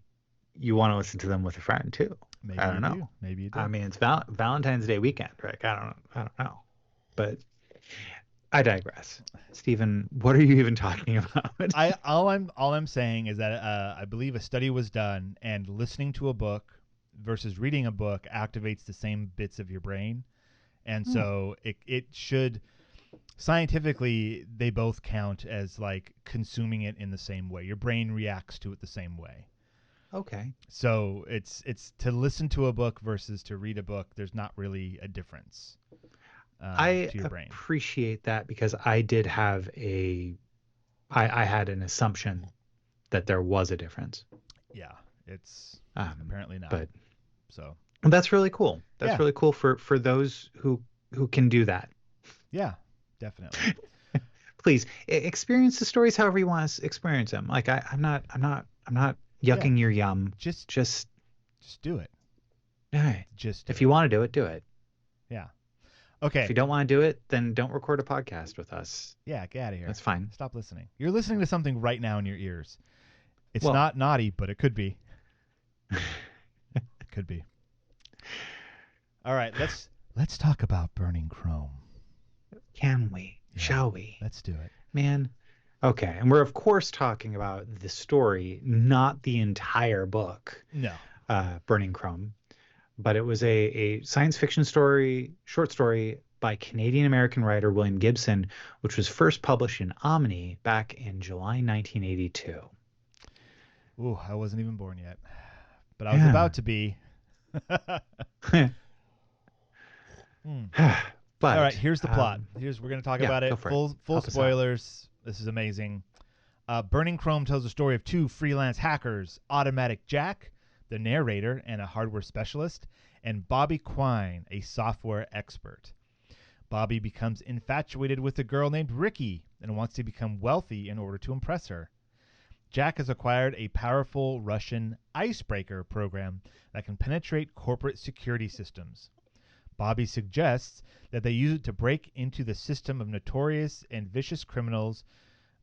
you want to listen to them with a friend too. Maybe I don't know. Maybe you do. I mean, it's Valentine's Day weekend, right? I don't know. But I digress. Stephen, what are you even talking about? All I'm saying is that I believe a study was done, and listening to a book versus reading a book activates the same bits of your brain, and so it should scientifically they both count as like consuming it in the same way. Your brain reacts to it the same way. Okay. So it's to listen to a book versus to read a book. There's not really a difference. I to your brain. Appreciate that, because I did have I had an assumption that there was a difference. Yeah, it's apparently not. But so that's really cool. That's really cool for those who can do that. Yeah, definitely. Please experience the stories however you want to experience them. Like I'm not yucking your yum. Just do it. All right. If you want to do it, do it. Yeah. Okay. If you don't want to do it, then don't record a podcast with us. Yeah, get out of here. That's fine. Stop listening. You're listening to something right now in your ears. It's not naughty, but it could be. It could be. All right, let's talk about burning chrome. Can we? Yeah, shall we? Let's do it. Man. Okay, and we're of course talking about the story, not the entire book. No. Burning Chrome. But it was a science fiction short story by Canadian-American writer William Gibson, which was first published in Omni back in July 1982. Ooh, I wasn't even born yet. But I was about to be. But, all right, here's the plot. We're going to talk about it. Full spoilers. This is amazing. Burning Chrome tells the story of two freelance hackers, Automatic Jack, the narrator and a hardware specialist, and Bobby Quine, a software expert. Bobby becomes infatuated with a girl named Ricky and wants to become wealthy in order to impress her. Jack has acquired a powerful Russian icebreaker program that can penetrate corporate security systems. Bobby suggests that they use it to break into the system of notorious and vicious criminals,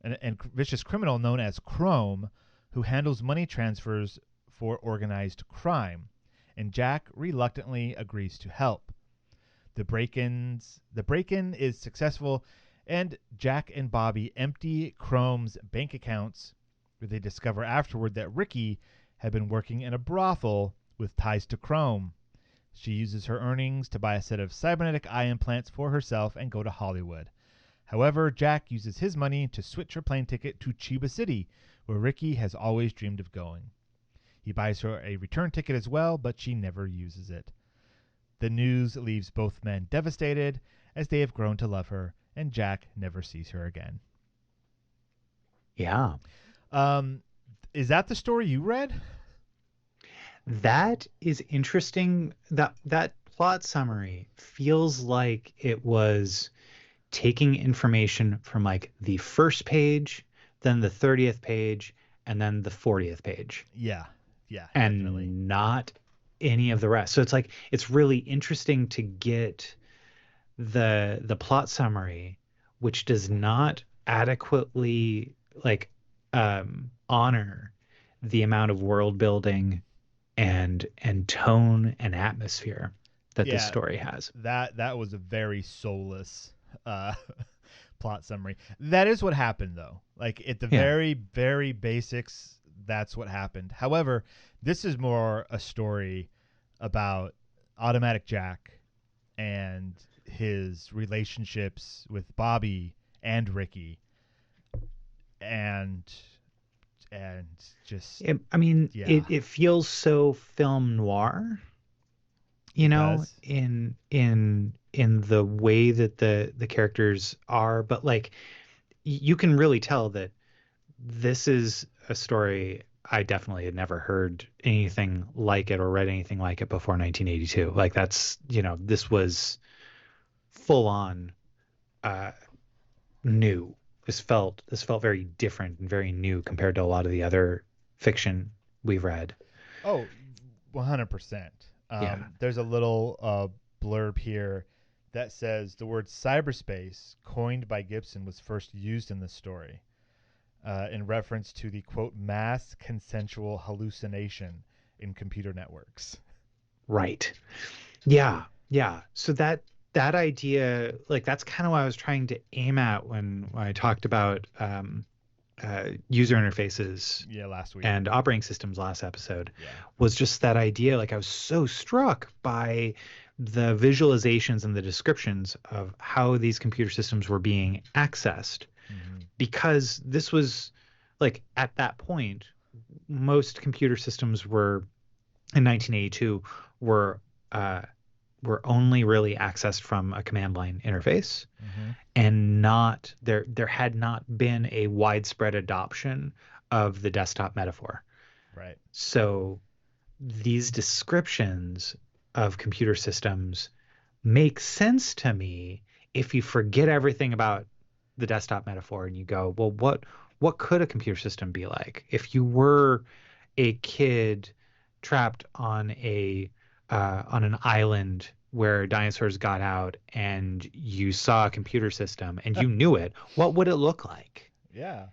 and vicious criminal known as Chrome, who handles money transfers for organized crime, and Jack reluctantly agrees to help. The break-in is successful, and Jack and Bobby empty Chrome's bank accounts, where they discover afterward that Ricky had been working in a brothel with ties to Chrome. She uses her earnings to buy a set of cybernetic eye implants for herself and go to Hollywood. However, Jack uses his money to switch her plane ticket to Chiba City, where Ricky has always dreamed of going. He buys her a return ticket as well, but she never uses it. The news leaves both men devastated, as they have grown to love her, and Jack never sees her again. Yeah. Is that the story you read? That is interesting. That plot summary feels like it was taking information from like the first page, then the 30th page, and then the 40th page. Yeah. Yeah. And definitely. Not any of the rest. So it's like it's really interesting to get the plot summary, which does not adequately like honor the amount of world building and tone and atmosphere that this story has. That was a very soulless plot summary. That is what happened, though. Like at the very, very basics, that's what happened. However, this is more a story about Automatic Jack and his relationships with Bobby and Ricky, and just it feels so film noir, you know, in the way that the characters are, but like you can really tell that this is a story I definitely had never heard anything like it or read anything like it before 1982. Like that's, this was full on new. This felt very different and very new compared to a lot of the other fiction we've read. Oh, 100%. Yeah. There's a little blurb here that says the word cyberspace, coined by Gibson, was first used in this story in reference to the, quote, mass consensual hallucination in computer networks. Right. Yeah. Yeah. So that idea, like that's kind of what I was trying to aim at when I talked about user interfaces last week and operating systems last episode, Yeah. was just that idea. Like I was so struck by the visualizations and the descriptions of how these computer systems were being accessed, because this was like at that point, most computer systems were in 1982 were only really accessed from a command line interface, and not there had not been a widespread adoption of the desktop metaphor. Right. So these descriptions of computer systems make sense to me if you forget everything about the desktop metaphor and you go, well, what could a computer system be like? If you were a kid trapped on an island where dinosaurs got out and you saw a computer system and you knew it, what would it look like? Yeah.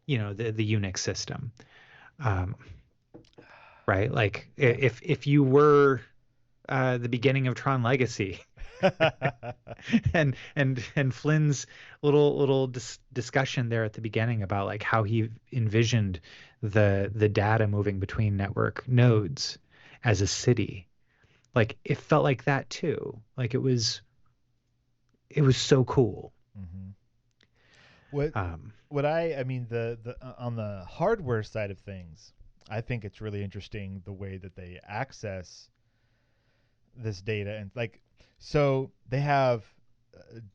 The Unix system. Right? Like if you were the beginning of Tron Legacy and Flynn's little discussion there at the beginning about like how he envisioned the data moving between network nodes as a city, like it felt like that too. Like it was so cool. What I mean, the on the hardware side of things, I think it's really interesting the way that they access this data. And like, so they have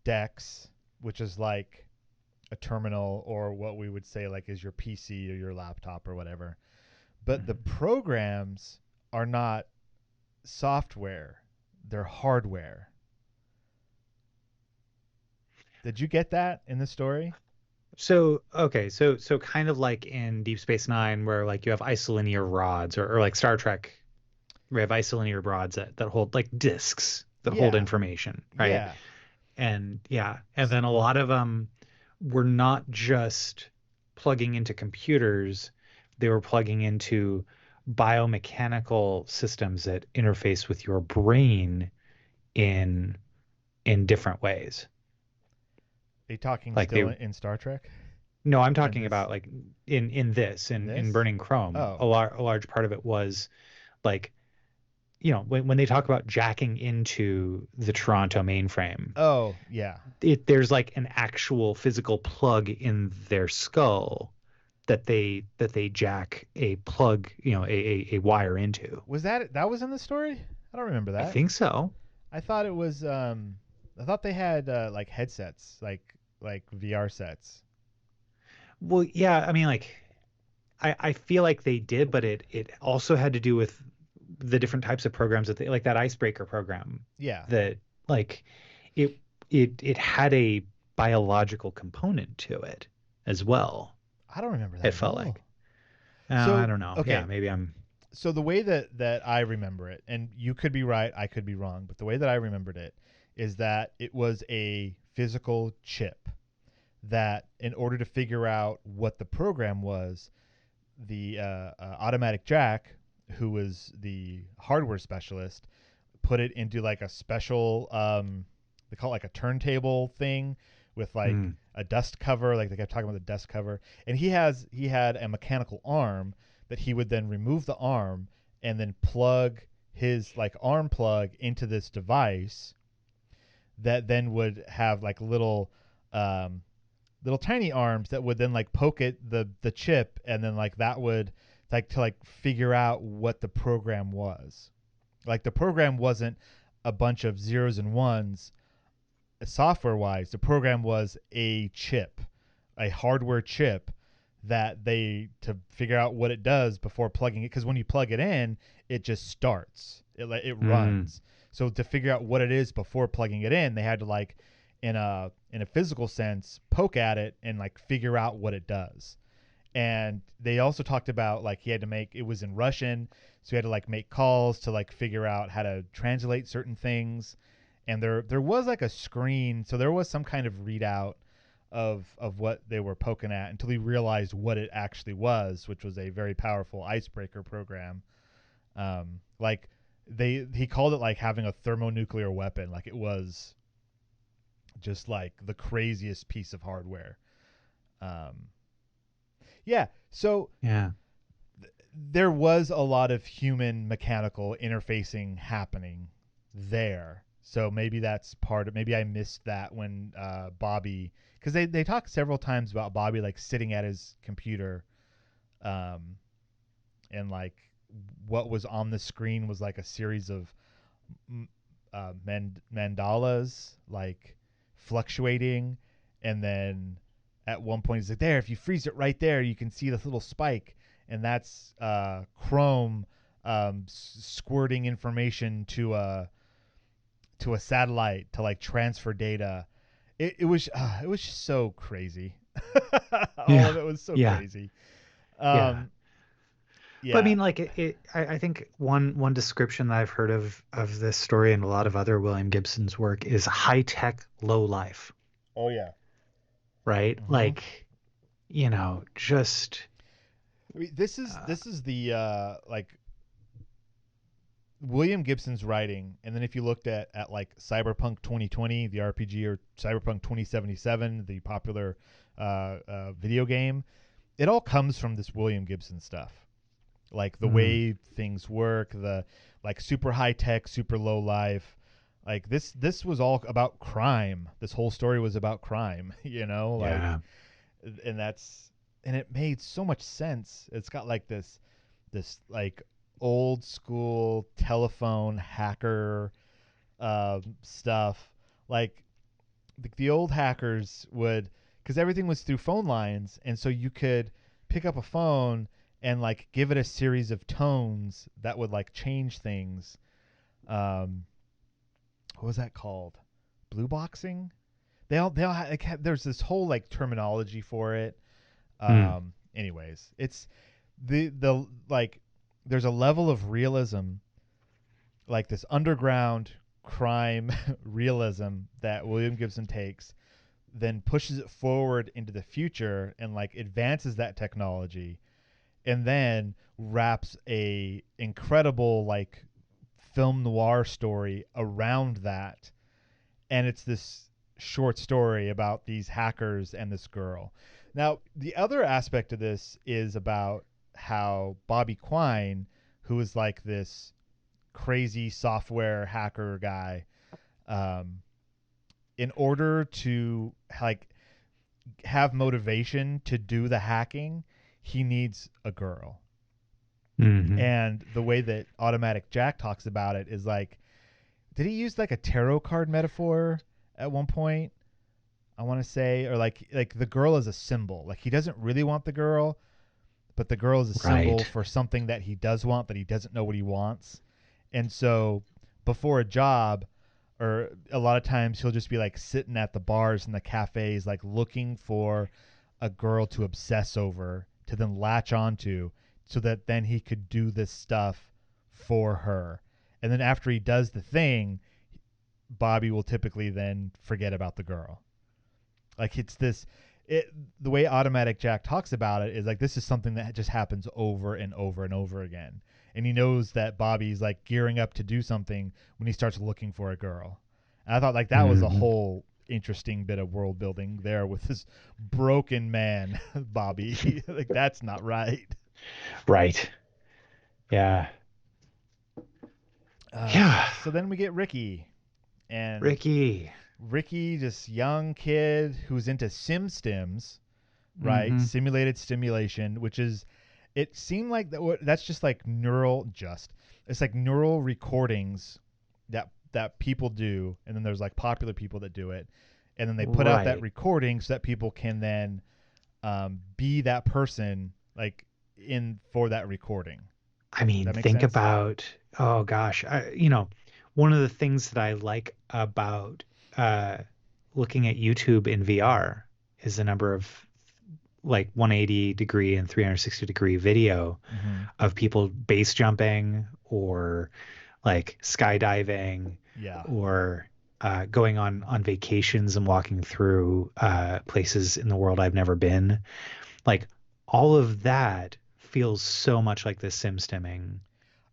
DEX, which is like a terminal, or what we would say like is your PC or your laptop or whatever. But the programs are not software, they're hardware. Did you get that in the story? So kind of like in Deep Space Nine, where like you have isolinear rods, or like Star Trek, we have isolinear rods that hold like disks that hold information, right? Yeah. And then a lot of them were not just plugging into computers, they were plugging into biomechanical systems that interface with your brain in different ways. Are you talking like still in Star Trek? No, I'm talking about like in Burning Chrome. Oh. A large part of it was like, when they talk about jacking into the Toronto mainframe. Oh, yeah. There's like an actual physical plug in their skull that they jack a plug, a wire into. Was that was in the story? I don't remember that. I think so. I thought it was I thought they had like headsets, like VR sets. Well, yeah, I mean, like I feel like they did, but it also had to do with the different types of programs that they, like that icebreaker program. Yeah. That like it had a biological component to it as well. I don't remember that. It felt like. So, I don't know. Okay. Yeah, maybe I'm. So the way that I remember it, and you could be right, I could be wrong, but the way that I remembered it is that it was a physical chip that, in order to figure out what the program was, the automatic Jack, who was the hardware specialist, put it into like a special, they call it like a turntable thing with like a dust cover. Like they kept talking about the dust cover, and he had a mechanical arm that he would then remove the arm and then plug his like arm plug into this device that then would have like little tiny arms that would then like poke at the chip, and then like that would like to like figure out what the program was. Like the program wasn't a bunch of zeros and ones software wise. The program was a chip, a hardware chip that to figure out what it does before plugging it, because when you plug it in, it just starts. It runs. So to figure out what it is before plugging it in, they had to like in a physical sense poke at it and like figure out what it does. And they also talked about like he had to make, it was in Russian, so he had to like make calls to like figure out how to translate certain things. And there was like a screen, so there was some kind of readout of what they were poking at until he realized what it actually was, which was a very powerful icebreaker program. Like he called it like having a thermonuclear weapon. Like it was just like the craziest piece of hardware. So there was a lot of human mechanical interfacing happening there. So maybe that's part of, maybe I missed that when Bobby, because they talked several times about Bobby like sitting at his computer, and like what was on the screen was like a series of mandalas like fluctuating, and then at one point he's like, there, if you freeze it right there, you can see this little spike, and that's Chrome squirting information to a satellite to like transfer data. It was just so crazy. All of it was so crazy. But I mean, like I think one description that I've heard of this story and a lot of other William Gibson's work is high tech, low life. Oh yeah. Right. Mm-hmm. Like, just. I mean, this is the like William Gibson's writing, and then if you looked at like Cyberpunk 2020, the RPG, or Cyberpunk 2077, the popular video game, it all comes from this William Gibson stuff. Like the way things work, the like super high tech, super low life. Like this was all about crime. This whole story was about crime, like, and it made so much sense. It's got like this like old school telephone hacker stuff. Like the old hackers would, because everything was through phone lines, and so you could pick up a phone and like give it a series of tones that would like change things. What was that called? Blue boxing? They all there's this whole like terminology for it. Anyways, it's the like there's a level of realism, like this underground crime realism that William Gibson takes, then pushes it forward into the future and like advances that technology, and then wraps a incredible like film noir story around that. And it's this short story about these hackers and this girl. Now, the other aspect of this is about how Bobby Quine, who is like this crazy software hacker guy, in order to like have motivation to do the hacking, he needs a girl. Mm-hmm. And the way that Automatic Jack talks about it is like, did he use like a tarot card metaphor at one point? I want to say, or like the girl is a symbol. Like he doesn't really want the girl, but the girl is a symbol for something that he does want, but he doesn't know what he wants. And so before a job, or a lot of times he'll just be like sitting at the bars and the cafes, like looking for a girl to obsess over, to then latch onto, so that then he could do this stuff for her. And then after he does the thing, Bobby will typically then forget about the girl. Like it's this, the way Automatic Jack talks about it is like, this is something that just happens over and over and over again. And he knows that Bobby's like gearing up to do something when he starts looking for a girl. And I thought like that was a whole interesting bit of world building there with this broken man, Bobby. Like that's not right. Right. Yeah. So then we get Ricky. And Ricky, this young kid who's into stims, right? Mm-hmm. Simulated stimulation, which is, it seemed like that's just like it's like neural recordings that people do, and then there's like popular people that do it, and then they put out that recording so that people can then be that person like in for that recording. I mean, That makes think sense? about, oh gosh, one of the things that I like about looking at YouTube in VR is the number of like 180 degree and 360-degree video Mm-hmm. of people base jumping or like skydiving Yeah. or going on vacations and walking through places in the world I've never been. Like all of that feels so much like the sim stimming.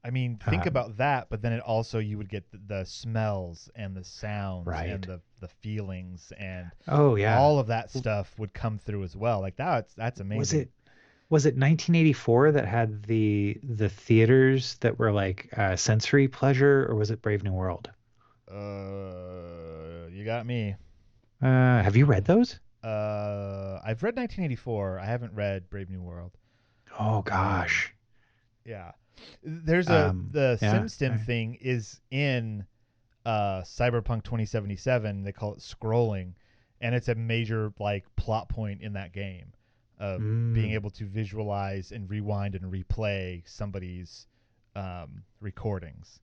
I mean, think about that, but then it also you would get the smells and the sounds Right. and the feelings and Oh yeah. all of that stuff would come through as well. Like that's amazing. Was it 1984 that had the theaters that were like sensory pleasure, or was it Brave New World? You got me. Have you read those? I've read 1984. I haven't read Brave New World. Oh gosh. Yeah. There's the yeah, SimStim thing is in Cyberpunk 2077. They call it scrolling, and it's a major like plot point in that game of being able to visualize and rewind and replay somebody's recordings.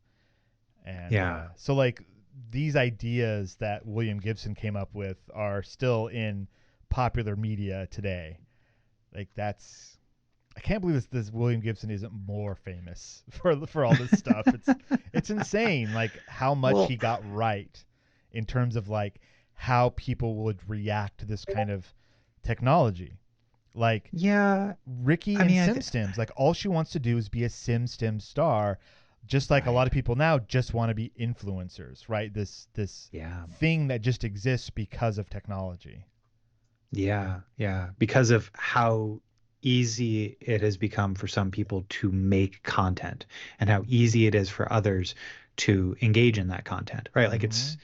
And so like these ideas that William Gibson came up with are still in popular media today. Like that's I can't believe this William Gibson isn't more famous for all this stuff. It's insane like how much he got right in terms of like how people would react to this kind of technology. Like Ricky and SimStims, like all she wants to do is be a SimStim star, just like a lot of people now just want to be influencers, right? This thing that just exists because of technology. Yeah, because of how easy it has become for some people to make content and how easy it is for others to engage in that content, right? Like it's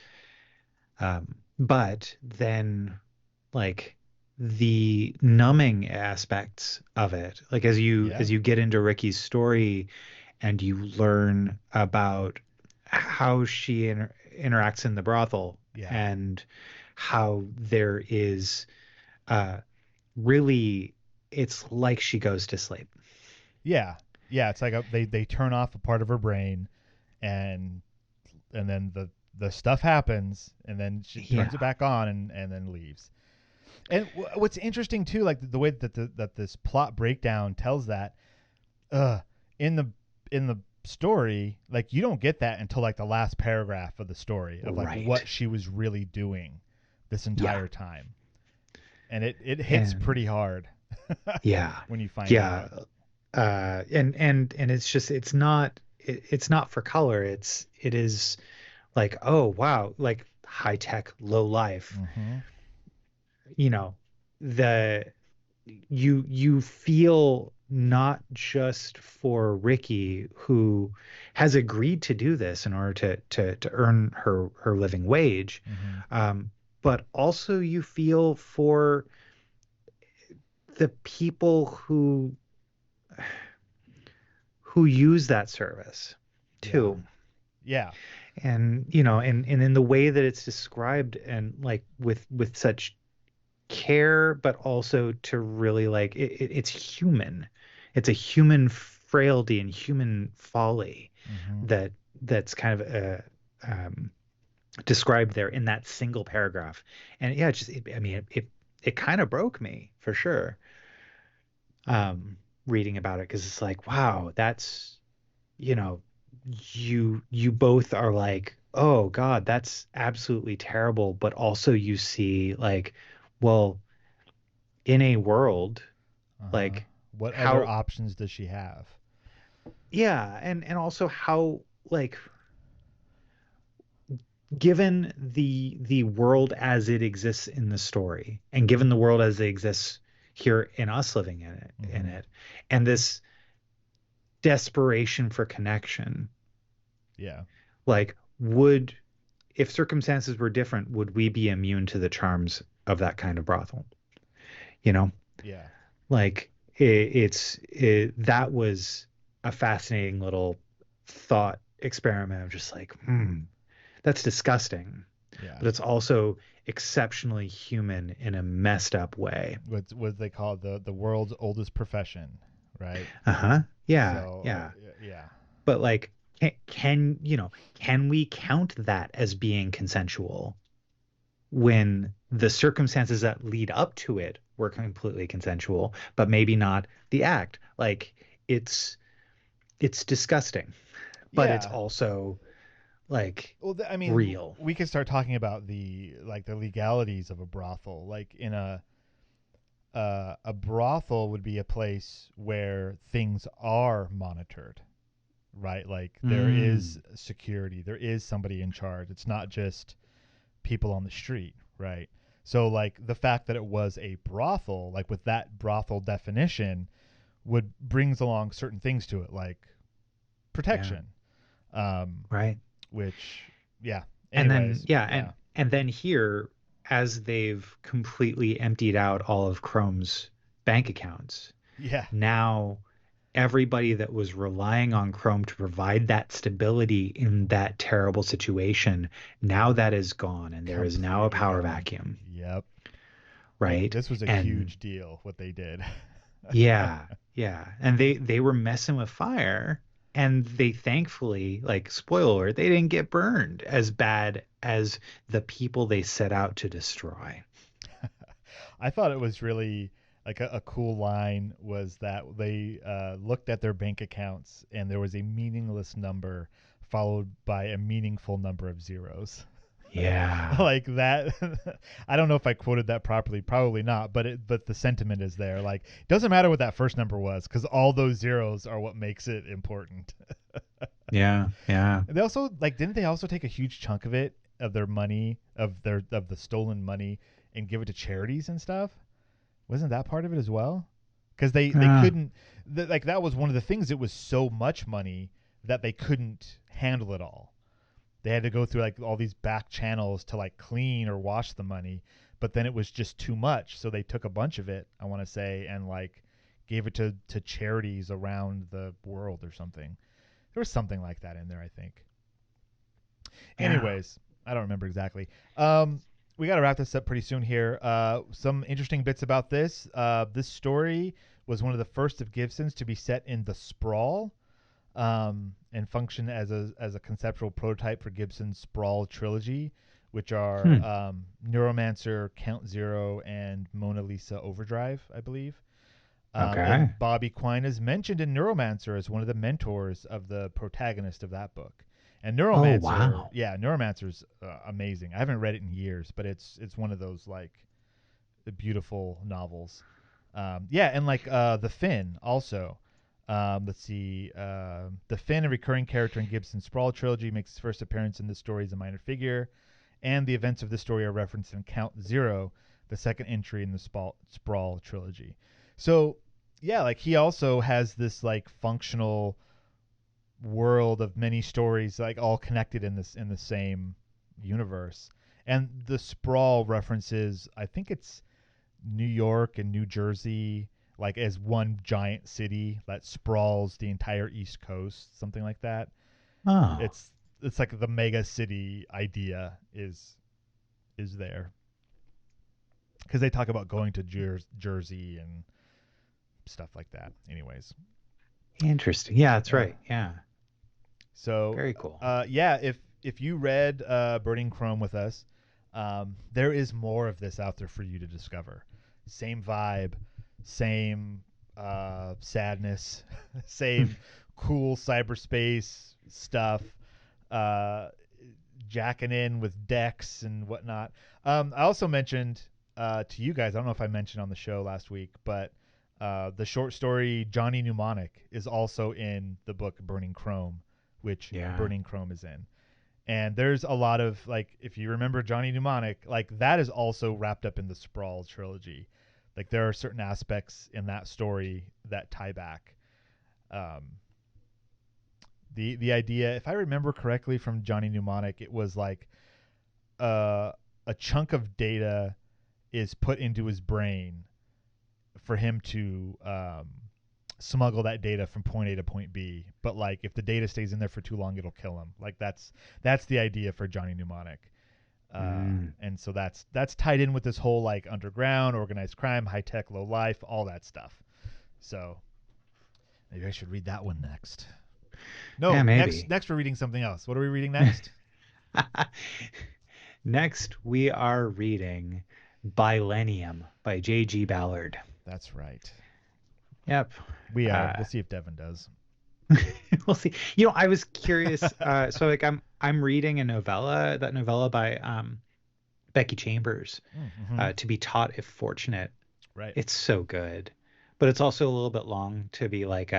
but then like the numbing aspects of it, like as you get into Ricky's story and you learn about how she interacts in the brothel and how there is really it's like she goes to sleep. Yeah. It's like they turn off a part of her brain, and then the stuff happens, and then she turns it back on, and then leaves. And what's interesting too, like the way that this plot breakdown tells that, in the story, like you don't get that until like the last paragraph of the story of like what she was really doing this entire time, and it hits pretty hard. When you find out. And it's just it's not for color. It is like, oh wow, like high tech, low life. You know, you feel not just for Ricky, who has agreed to do this in order to earn her living wage, but also you feel for the people who use that service too. And and in the way that it's described, and like with such care, but also to really like it's human. It's a human frailty and human folly that's kind of described there in that single paragraph. And it kind of broke me for sure. Reading about it, because it's like, wow, that's you both are like, oh God, that's absolutely terrible, but also you see like, well, in a world like what other options does she have? And also how like given the world as it exists in the story, and given the world as it exists here in us living in it, and this desperation for connection. Like, if circumstances were different, would we be immune to the charms of that kind of brothel? Like that was a fascinating little thought experiment of just like, that's disgusting. Yeah. but it's also exceptionally human in a messed up way. What they call the world's oldest profession, right? Uh-huh. Yeah, So yeah. yeah. But like, can we count that as being consensual when the circumstances that lead up to it were completely consensual, but maybe not the act? Like, it's disgusting, but it's Yeah. also like Well, I mean, real. we could start talking about the legalities of a brothel. Like in a brothel would be a place where things are monitored, right? Like there is security, there is somebody in charge. It's not just people on the street, right? So like the fact that it was a brothel, like with that brothel definition, would brings along certain things to it, like protection. Right. Which, yeah. And then Anyways, and then here, as they've completely emptied out all of Chrome's bank accounts, yeah, now everybody that was relying on Chrome to provide that stability in that terrible situation, now that is gone, and there is now a completely power gone. vacuum. Yep. Right. This was a And huge deal what they did. yeah, yeah. And they were messing with fire, and they thankfully, like, spoiler alert, they didn't get burned as bad as the people they set out to destroy. I thought it was really like a cool line was that they looked at their bank accounts and there was a meaningless number followed by a meaningful number of zeros. Yeah. Like that. I don't know if I quoted that properly, probably not, but the sentiment is there. Like it doesn't matter what that first number was because all those zeros are what makes it important. Yeah, yeah. They also didn't they also take a huge chunk of it of their money of the stolen money and give it to charities and stuff? Wasn't that part of it as well? Because they couldn't that was one of the things. It was so much money that they couldn't handle it all. They had to go through like all these back channels to like clean or wash the money, but then it was just too much. So they took a bunch of it, I want to say, and like gave it to charities around the world or something. There was something like that in there, I think. Yeah. Anyways, I don't remember exactly. We got to wrap this up pretty soon here. Some interesting bits about this. This story was one of the first of Gibson's to be set in the Sprawl, and function as a conceptual prototype for Gibson's Sprawl trilogy, which are Neuromancer, Count Zero, and Mona Lisa Overdrive, I believe. Okay. And Bobby Quine is mentioned in Neuromancer as one of the mentors of the protagonist of that book. And Neuromancer, wow. yeah, Neuromancer's amazing. I haven't read it in years, but it's one of those like beautiful novels. Yeah, and like the Finn also. Let's see. The Finn, a recurring character in Gibson's Sprawl trilogy, makes his first appearance in the story as a minor figure, and the events of this story are referenced in Count Zero, the second entry in the Sprawl trilogy. So, yeah, like he also has this like functional world of many stories, like all connected in the same universe. And the Sprawl references, I think it's New York and New Jersey, like as one giant city that sprawls the entire East Coast, something like that. Oh. It's like the mega city idea is there because they talk about going to Jersey and stuff like that. Anyways, Interesting. Yeah, that's right. Yeah. so Very cool. Yeah, if you read Burning Chrome with us, there is more of this out there for you to discover. Same vibe, same sadness, same cool cyberspace stuff, jacking in with decks and whatnot. I also mentioned to you guys, I don't know if I mentioned on the show last week, but the short story Johnny Mnemonic is also in the book Burning Chrome, which Burning Chrome is in. And there's a lot of, like, if you remember Johnny Mnemonic, like, that is also wrapped up in the Sprawl trilogy. Like, there are certain aspects in that story that tie back. The idea, if I remember correctly from Johnny Mnemonic, it was like a chunk of data is put into his brain for him to smuggle that data from point A to point B, but like if the data stays in there for too long, it'll kill him. Like that's the idea for Johnny Mnemonic. And so that's tied in with this whole like underground, organized crime, high tech, low life, all that stuff. So maybe I should read that one next. No, yeah, maybe. Next we're reading something else. What are we reading next? Next, we are reading Billennium by J.G. Ballard. That's right. Yep. We are. We'll see if Devon does. We'll see. I was curious. So like I'm reading that novella by Becky Chambers, To Be Taught If Fortunate. Right. It's so good, but it's also a little bit long to be like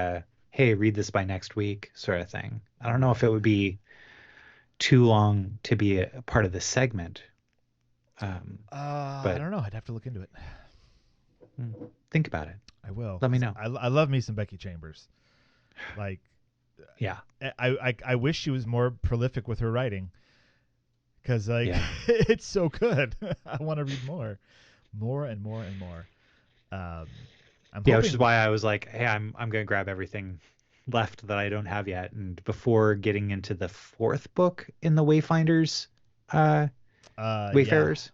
hey, read this by next week sort of thing. I don't know if it would be too long to be a part of the segment. But I don't know. I'd have to look into it. Think about it. I will. Let me know. I love me some Becky Chambers. Like, yeah. I wish she was more prolific with her writing, because like it's so good. I want to read more and more and more. Which is why I was like, hey, I'm gonna grab everything left that I don't have yet, and before getting into the fourth book in the Wayfinders Wayfarers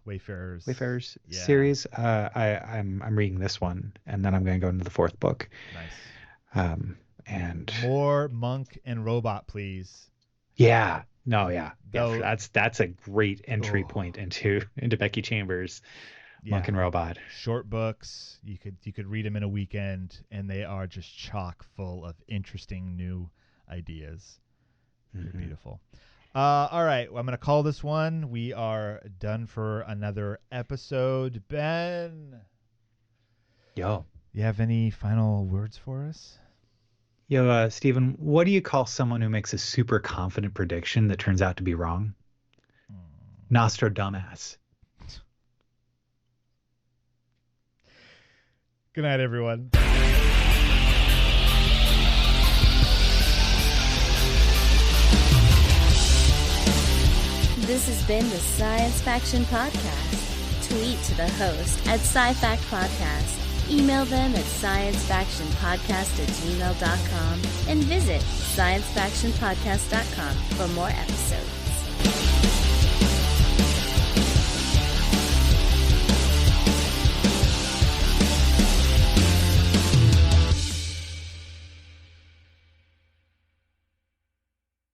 series, I'm reading this one, and then I'm going to go into the fourth book. Nice. And more monk and robot, please. Yeah. That's a great entry point into Becky Chambers. Monk and Robot. Short books. You could read them in a weekend, and they are just chock full of interesting new ideas. They're beautiful. All right, well, I'm going to call this one. We are done for another episode. Ben. Yo. You have any final words for us? Yo, Stephen, what do you call someone who makes a super confident prediction that turns out to be wrong? Nostradamus. Good night, everyone. This has been the Science Faction Podcast. Tweet to the host at SciFact Podcast. Email them at sciencefactionpodcast@gmail.com and visit sciencefactionpodcast.com for more episodes.